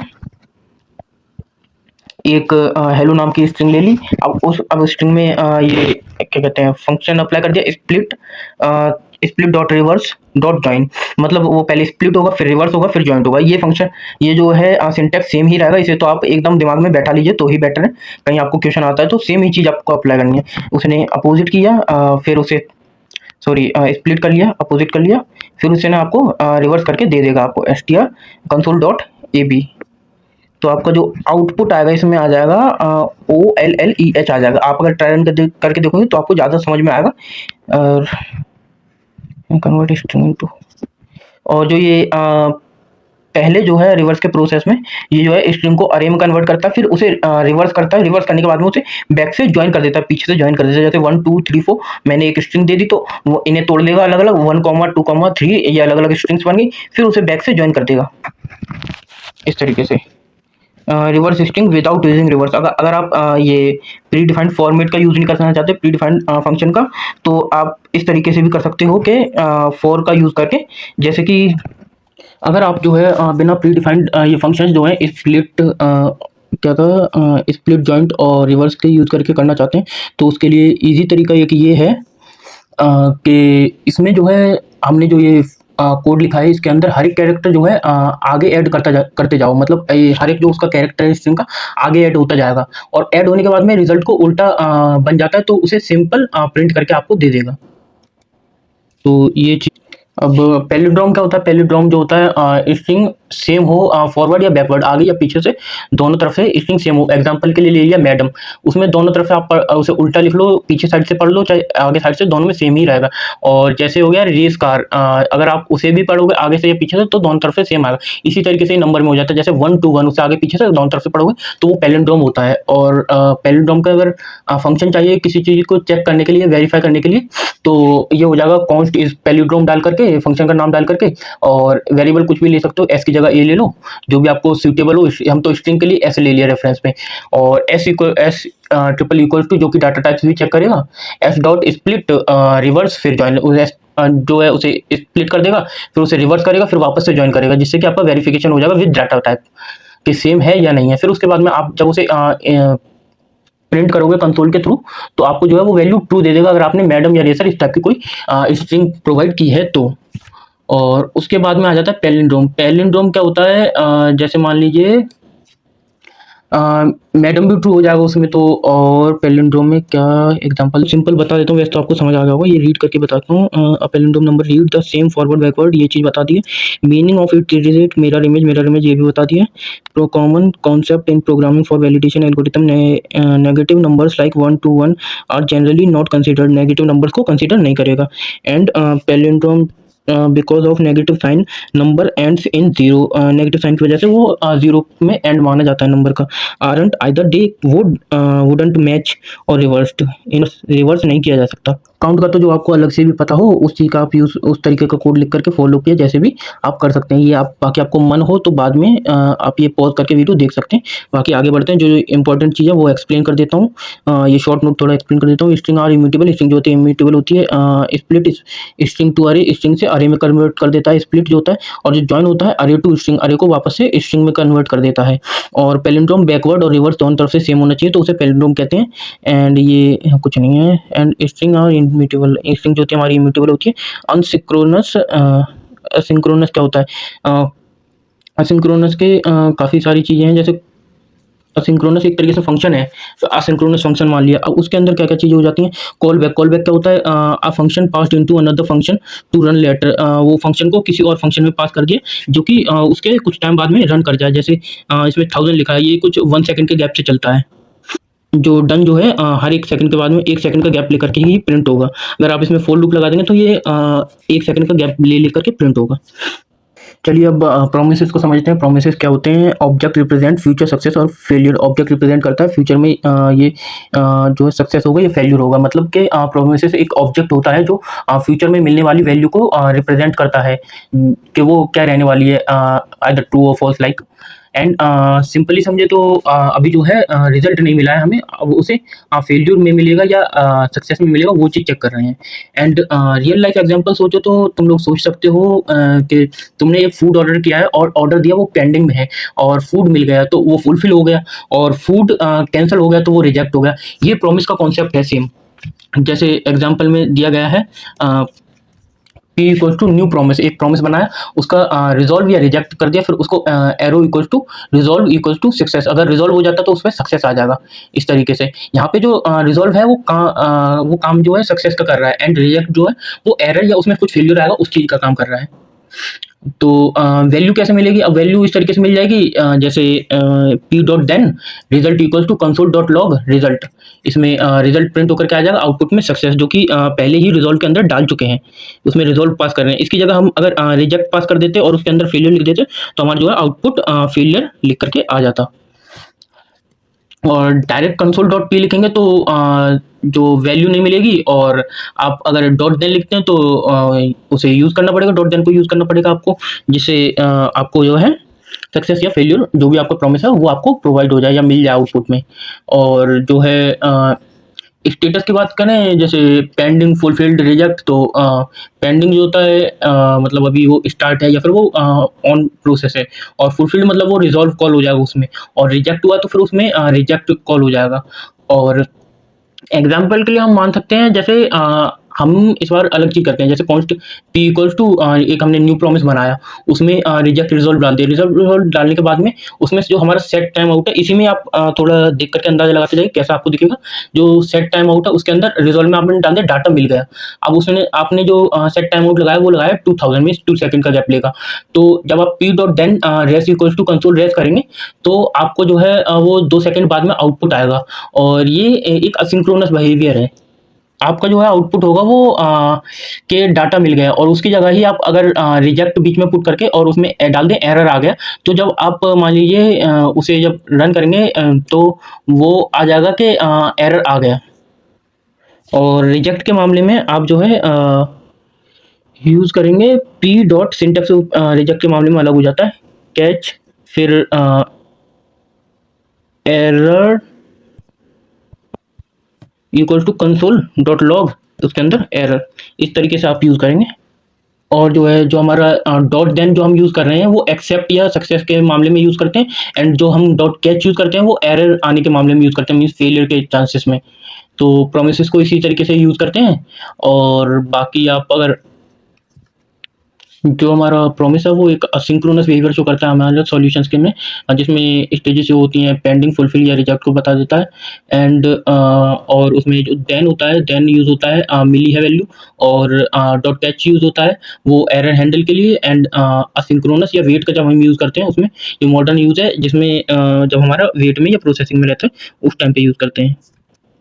एक हेलो नाम की स्ट्रिंग ले ली। अब स्ट्रिंग में ये क्या कहते हैं फंक्शन अप्लाई कर दिया, split dot reverse dot join, मतलब वो पहले स्प्लिट होगा, फिर रिवर्स होगा, फिर ज्वाइंट होगा। ये फंक्शन, ये जो है सिंटैक्स सेम ही रहेगा, इसे तो आप एकदम दिमाग में बैठा लीजिए तो ही बेटर है, कहीं आपको क्वेश्चन आता है तो सेम ही चीज़ आपको अप्लाई करनी है। उसने अपोजिट किया, फिर उसे स्प्लिट कर लिया, अपोजिट कर लिया, फिर उसने आपको रिवर्स करके दे देगा आपको str console.ab। तो आपका जो आउटपुट आएगा इसमें आ जाएगा OLLEH आ जाएगा। आप अगर ट्राई करके देखोगे तो आपको ज़्यादा समझ में आएगा। और कन्वर्ट स्ट्रिंग टू, और जो ये पहले जो है रिवर्स के प्रोसेस में ये जो है स्ट्रिंग को अरे में कन्वर्ट करता है, फिर उसे रिवर्स करता है, रिवर्स करने के बाद में उसे बैक से ज्वाइन कर देता है, पीछे से ज्वाइन कर देता है। जैसे 1 2 3 4 मैंने एक स्ट्रिंग दे दी तो वो इन्हें तोड़ लेगा अलग अलग, 1 2 3 ये अलग अलग स्ट्रिंग्स बन गई, फिर उसे बैक से ज्वाइन कर देगा इस तरीके से। Reverse string without using reverse, अगर आप ये प्री डिफाइंड फॉर्मेट का यूज़ नहीं करना चाहते प्री डिफाइंड फंक्शन का, तो आप इस तरीके से भी कर सकते हो कि फॉर का यूज़ करके। जैसे कि अगर आप जो है बिना प्री डिफाइंड ये फंक्शंस जो है स्प्लिट क्या था स्प्लिट जॉइंट और रिवर्स के यूज़ करके करना चाहते हैं, तो उसके लिए इजी तरीका एक ये है कि इसमें जो है हमने जो ये कोड लिखा है इसके अंदर हर एक कैरेक्टर जो है आगे ऐड करते जाओ, मतलब हर एक जो उसका कैरेक्टर है स्ट्रिंग का आगे ऐड होता जाएगा, और ऐड होने के बाद में रिजल्ट को उल्टा बन जाता है, तो उसे सिंपल प्रिंट करके आपको दे देगा। तो ये चीज़। अब पैलिंड्रोम क्या होता है? पैलिंड्रोम जो होता है स्ट्रिंग सेम हो फॉरवर्ड या बैकवर्ड, आगे या पीछे से, दोनों तरफ से स्ट्रिंग सेम हो। एग्जांपल के लिए ले लिया मैडम, उसमें दोनों तरफ से आप उसे उल्टा लिख लो, पीछे साइड से पढ़ लो चाहे आगे साइड से, दोनों में सेम ही रहेगा। और जैसे हो गया रेस कार, अगर आप उसे भी पढ़ोगे आगे से या पीछे से तो दोनों तरफ से सेम आएगा। इसी तरीके से नंबर में हो जाता है, जैसे 1 to 1 उसे आगे पीछे से दोनों तरफ से पढ़ोगे तो वो पैलिंड्रोम होता है। और पैलिंड्रोम का अगर फंक्शन चाहिए किसी चीज़ को चेक करने के लिए, वेरीफाई करने के लिए, तो ये हो जाएगा कॉन्स्ट इज पैलिंड्रोम डाल करके, फंक्शन का नाम डाल करके, और वेरिएबल कुछ भी ले सकते हो, एस की जगह ए ले लो, जो भी आपको सूटेबल हो। हम तो स्ट्रिंग के लिए एस ले लिया रेफरेंस में, और एस ट्रिपल इक्वल टू जो कि डाटा टाइप्स भी चेक करेगा, एस डॉट स्प्लिट रिवर्स, फिर ज्वाइन जो है उसे स्प्लिट कर देगा, फिर उसे रिवर्स करेगा, फिर वापस से ज्वाइन करेगा, जिससे कि आपका वेरिफिकेशन हो जाएगा विद डाटा टाइप कि सेम है या नहीं है। फिर उसके बाद में आप जब उसे प्रिंट करोगे कंसोल के थ्रू, तो आपको जो है वो वैल्यू ट्रू दे देगा, अगर आपने मैडम या रेसर इस टाइप की कोई स्ट्रिंग प्रोवाइड की है तो। और उसके बाद में आ जाता है पैलिंड्रोम। पैलिंड्रोम क्या होता है? जैसे मान लीजिए मैडम भी ट्रू हो जाएगा उसमें तो। और पैलिंड्रोम में क्या एग्जांपल सिंपल बता देता हूँ, वैसे तो आपको समझ आ गया होगा, ये रीड करके बताता हूँ। Palindrome number read the same forward backward, ये चीज़ बता दी है। Meaning of it is mirror image ये भी बता दिया है। Pro common concept in programming for validation algorithm, negative numbers like 1 to 1 are generally not considered, negative numbers को कंसिडर नहीं करेगा। And palindrome because of negative sign number ends in zero, negative sign की वजह से वो zero में and माना जाता है नंबर का। Aren't either they wouldn't match और रिवर्स्ड, रिवर्स नहीं किया जा सकता। काउंट का तो जो आपको अलग से भी पता हो उस चीज़ का आप यूज़ उस तरीके का कोड लिख करके फॉलो किया जैसे भी आप कर सकते हैं। ये आप बाकी आपको मन हो तो बाद में आप ये पॉज़ करके वीडियो देख सकते हैं। बाकी आगे बढ़ते हैं, जो इम्पोर्टेंट चीज़ है वो एक्सप्लेन कर देता हूँ। ये शॉर्ट नोट थोड़ा एक्सप्लेन कर देता हूँ। स्ट्रिंग आर इम्यूटेबल, स्ट्रिंग जो होती है इम्यूटेबल होती है। स्प्लिट स्ट्रिंग टू अरे, स्ट्रिंग से अरे में कन्वर्ट कर देता है स्प्लिट जो होता है। और जो जॉइन होता है अरे टू स्ट्रिंग, अरे को वापस से स्ट्रिंग में कन्वर्ट कर देता है। और पैलिंड्रोम बैकवर्ड और रिवर्स दोनों तरफ से सेम होना चाहिए तो उसे पैलिंड्रोम कहते हैं। एंड ये कुछ नहीं है। And string are immutable, string जो होती है हमारी इम्यूटेबल होती है। अनसिंक्रोनस, असिंक्रोनस क्या होता है? असिंक्रोनस के काफ़ी सारी चीज़ें हैं, जैसे असिंक्रोनस एक तरीके से फंक्शन है, तो असिंक्रोनस फंक्शन मान लिया। अब उसके अंदर क्या-क्या चीज़ें हो जाती हैं? कॉल बैक, कॉल बैक क्या होता है? A function passed into another function to run later, वो फंक्शन को किसी और फंक्शन में पास कर दिया जो कि उसके कुछ टाइम बाद में रन कर जाए। जैसे इसमें 1000 लिखा है, ये कुछ 1 सेकंड के गैप से चलता है। जो डन जो है हर 1 सेकंड के बाद में 1 सेकंड का गैप लेकर के ही प्रिंट होगा। अगर आप इसमें फॉर लूप लगा देंगे तो ये 1 सेकंड का गैप ले लेकर के प्रिंट होगा। चलिए अब प्रोमिसेस को समझते हैं। प्रोमिसेस क्या होते हैं? ऑब्जेक्ट रिप्रेजेंट फ्यूचर सक्सेस और फेलियर। ऑब्जेक्ट रिप्रेजेंट करता है फ्यूचर में ये जो है सक्सेस होगा या फेलियर होगा। मतलब कि प्रोमिसेस एक ऑब्जेक्ट होता है जो फ्यूचर में मिलने वाली वैल्यू को रिप्रेजेंट करता है, कि वो क्या रहने वाली है, आइदर ट्रू और फॉल्स लाइक। एंड सिंपली समझे तो अभी जो है रिजल्ट नहीं मिला है हमें, अब उसे फेल्यूर में मिलेगा या सक्सेस में मिलेगा, वो चीज़ चेक कर रहे हैं। एंड रियल लाइफ एग्जांपल सोचो तो तुम लोग सोच सकते हो कि तुमने एक फूड ऑर्डर किया है और ऑर्डर दिया, वो पेंडिंग में है, और फूड मिल गया तो वो फुलफिल हो गया, और फूड कैंसिल हो गया तो वो रिजेक्ट हो गया। ये प्रॉमिस का कॉन्सेप्ट है सेम। जैसे एग्जांपल में दिया गया है, p equals to new promise, एक प्रॉमिस बनाया, उसका रिजॉल्व या रिजेक्ट कर दिया, फिर उसको arrow equals to resolve equals to success. अगर रिजॉल्व हो जाता तो उसमें सक्सेस आ जाएगा। इस तरीके से यहाँ पे जो रिजॉल्व है वो काम जो है सक्सेस का कर रहा है, एंड रिजेक्ट जो है वो एरर या उसमें कुछ फेल्यूर आएगा उस चीज़ का काम कर रहा है। तो वैल्यू कैसे मिलेगी? अब वैल्यू इस तरीके से मिल जाएगी, जैसे p dot then result equals to console dot log result. इसमें रिजल्ट प्रिंट होकर के आ जाएगा आउटपुट में सक्सेस, जो कि पहले ही रिजॉल्व के अंदर डाल चुके हैं, उसमें रिजॉल्व पास कर रहे हैं। इसकी जगह हम अगर रिजेक्ट पास कर देते और उसके अंदर फेलियर लिख देते तो हमारा जो है आउटपुट फेलियर लिख करके आ जाता। और डायरेक्ट कंसोल डॉट पी लिखेंगे तो जो वैल्यू नहीं मिलेगी, और आप अगर डॉट देन लिखते हैं तो उसे यूज़ करना पड़ेगा, डॉट देन को यूज़ करना पड़ेगा आपको, जिससे आपको जो है सक्सेस या फेल्यूर जो भी आपका प्रॉमिस है वो आपको प्रोवाइड हो जाए या मिल जाए आउटपुट में। और जो है स्टेटस की बात करें, जैसे पेंडिंग, फुलफिल्ड, रिजेक्ट, तो पेंडिंग जो होता है मतलब अभी वो स्टार्ट है या फिर वो ऑन प्रोसेस है, और फुलफिल्ड मतलब वो रिजॉल्व कॉल हो जाएगा उसमें, और रिजेक्ट हुआ तो फिर उसमें रिजेक्ट कॉल हो जाएगा। और एग्जाम्पल के लिए हम मान सकते हैं, जैसे हम इस बार अलग चीज़ करते हैं, जैसे कॉन्स्ट पी इक्वल्स टू एक हमने न्यू प्रॉमिस बनाया, उसमें रिजेक्ट रिजल्ट डाल दिया। रिजल्ट डालने के बाद में उसमें जो हमारा सेट टाइम आउट है, इसी में आप थोड़ा देख करके अंदाजा लगाते जाइए कैसा आपको दिखेगा। जो सेट टाइम आउट है उसके अंदर रिजल्ट में आपने डाल दिया, डाटा मिल गया। अब उसने आपने जो सेट टाइम आउट लगाया वो लगाया 2000 में, 2 सेकंड का गैप लेगा। तो जब आप p dot then res equals to console res करेंगे तो आपको जो है वो 2 सेकंड बाद में आउटपुट आएगा, और ये एक असिंक्रोनस बिहेवियर है। आपका जो है आउटपुट होगा वो कि डाटा मिल गया, और उसकी जगह ही आप अगर रिजेक्ट बीच में पुट करके और उसमें डाल दें एरर आ गया, तो जब आप मान लीजिए उसे जब रन करेंगे तो वो आ जाएगा कि एरर आ गया। और रिजेक्ट के मामले में आप जो है यूज़ करेंगे पी डॉट सिंटेक्स, रिजेक्ट के मामले में अलग हो जाता है, कैच, फिर error equal to console dot log, उसके अंदर एरर, इस तरीके से आप यूज़ करेंगे। और जो है जो हमारा डॉट देन जो हम यूज़ कर रहे हैं वो एक्सेप्ट या सक्सेस के मामले में यूज़ करते हैं, एंड जो हम डॉट कैच यूज़ करते हैं वो एरर आने के मामले में यूज़ करते हैं, मीन्स फेलियर के चांसेस में। तो प्रोमिसेस को इसी तरीके से यूज़ करते हैं। और बाकी आप अगर जो हमारा प्रॉमिस है वो एक असिंक्रोनस बिहेवियर शो करता है हमारे सॉल्यूशंस के में, जिसमें स्टेजेस जो होती हैं पेंडिंग, फुलफिल या रिजेक्ट को बता देता है। एंड और उसमें जो देन होता है, देन यूज़ होता है मिली है वैल्यू, और डॉट कैच यूज़ होता है वो एरर हैंडल के लिए। एंड असिंक्रोनस या वेट का जब हम यूज़ करते हैं उसमें ये मॉडर्न यूज़ है, जिसमें जब हमारा वेट में या प्रोसेसिंग में रहता है उस टाइम पे यूज़ करते हैं।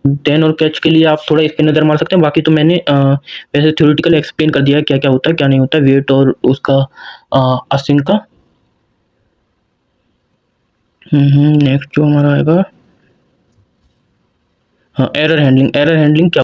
देन और कैच के लिए आप थोड़ा इस पे नज़र मार सकते हैं। बाकी तो मैंने वैसे थ्योरेटिकल एक्सप्लेन कर दिया है क्या-क्या होता है, क्या नहीं होता है, वेट और उसका असिंक का। नेक्स्ट जो हमारा आएगा, हाँ, एरर हैंडलिंग। एरर हैंडलिंग क्या